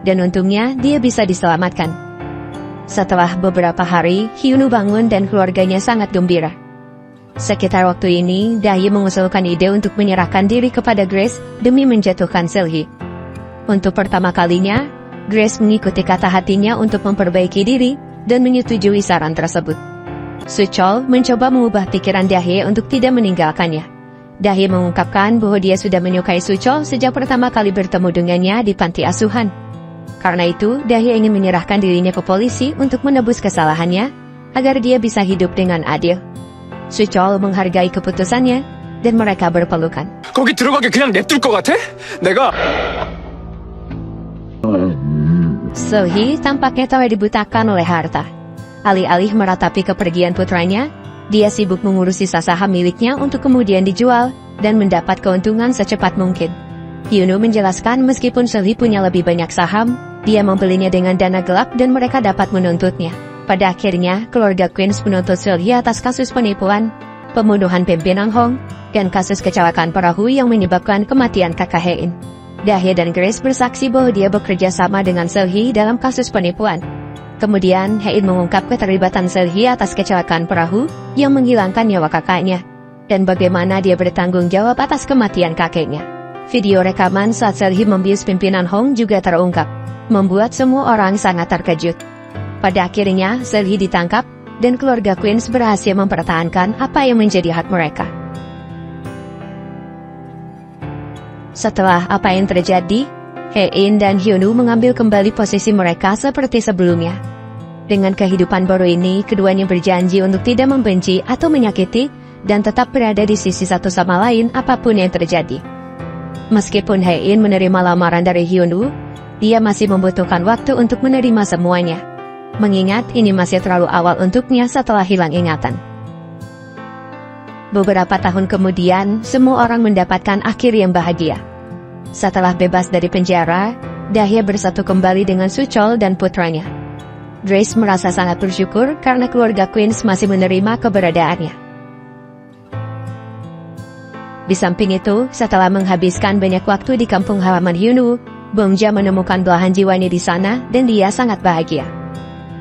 dan untungnya dia bisa diselamatkan. Setelah beberapa hari, Hyunwoo bangun dan keluarganya sangat gembira. Sekitar waktu ini, Dae mengusulkan ide untuk menyerahkan diri kepada Grace demi menjatuhkan Seulgi. Untuk pertama kalinya, Grace mengikuti kata hatinya untuk memperbaiki diri dan menyetujui saran tersebut. Suchol mencoba mengubah pikiran Dae untuk tidak meninggalkannya. Dae mengungkapkan bahwa dia sudah menyukai Suchol sejak pertama kali bertemu dengannya di panti asuhan. Karena itu, Dae ingin menyerahkan dirinya ke polisi untuk menebus kesalahannya, agar dia bisa hidup dengan adil. Suchol menghargai keputusannya, dan mereka berpelukan. 거기 들어가게 그냥 냅둘 것 같아? 내가 Seulgi tampaknya telah dibutakan oleh harta. Alih-alih meratapi kepergian putranya, dia sibuk mengurus sisa saham miliknya untuk kemudian dijual dan mendapat keuntungan secepat mungkin. Hyunwoo menjelaskan meskipun Seulgi punya lebih banyak saham, dia membelinya dengan dana gelap dan mereka dapat menuntutnya. Pada akhirnya, keluarga Queens menuntut Seulgi atas kasus penipuan, pembunuhan pimpinan Hong, dan kasus kecelakaan perahu yang menyebabkan kematian kakak Hein. Dae dan Grace bersaksi bahwa dia bekerja sama dengan Seulgi dalam kasus penipuan. Kemudian, Hein mengungkap keterlibatan Seulgi atas kecelakaan perahu yang menghilangkan nyawa kakaknya, dan bagaimana dia bertanggung jawab atas kematian kakeknya. Video rekaman saat Seulgi membius pimpinan Hong juga terungkap, membuat semua orang sangat terkejut. Pada akhirnya, Seulgi ditangkap, dan keluarga Queens berhasil mempertahankan apa yang menjadi hak mereka. Setelah apa yang terjadi, Hein dan Hyunwoo mengambil kembali posisi mereka seperti sebelumnya. Dengan kehidupan baru ini, keduanya berjanji untuk tidak membenci atau menyakiti, dan tetap berada di sisi satu sama lain apapun yang terjadi. Meskipun Hein menerima lamaran dari Hyunwoo, dia masih membutuhkan waktu untuk menerima semuanya. Mengingat ini masih terlalu awal untuknya setelah hilang ingatan. Beberapa tahun kemudian, semua orang mendapatkan akhir yang bahagia. Setelah bebas dari penjara, Dae bersatu kembali dengan Suchol dan putranya. Grace merasa sangat bersyukur karena keluarga Queens masih menerima keberadaannya. Di samping itu, setelah menghabiskan banyak waktu di kampung halaman Hyunwoo, Bongja menemukan belahan jiwanya di sana dan dia sangat bahagia.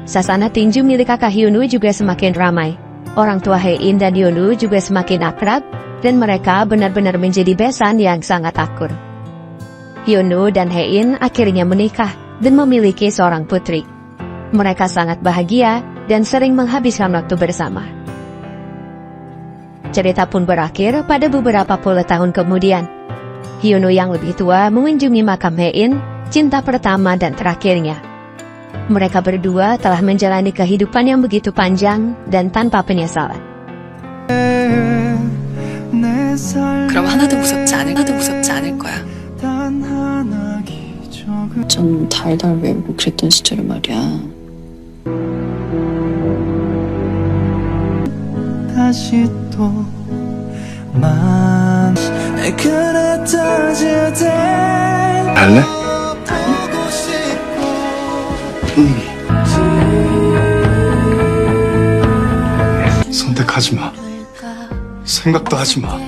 Sasana tinju milik kakak Hyunwoo juga semakin ramai. Orang tua Hein dan Hyunwoo juga semakin akrab, dan mereka benar-benar menjadi besan yang sangat akur. Hyunwoo dan Hein akhirnya menikah dan memiliki seorang putri. Mereka sangat bahagia dan sering menghabiskan waktu bersama. Cerita pun berakhir pada beberapa puluh tahun kemudian. Hyunwoo yang lebih tua mengunjungi makam Hein, cinta pertama dan terakhirnya. Mereka berdua telah menjalani kehidupan yang begitu panjang dan tanpa penyesalan. 내 그럼 하나도 무섭지 않을 거야. 단 하나 기적을 좀 달달 외우고 그랬던 시절에 말이야. 다시 또 만 그랬던 그대 갈래? 보고 싶고 선택하지 마. 생각도 하지 마.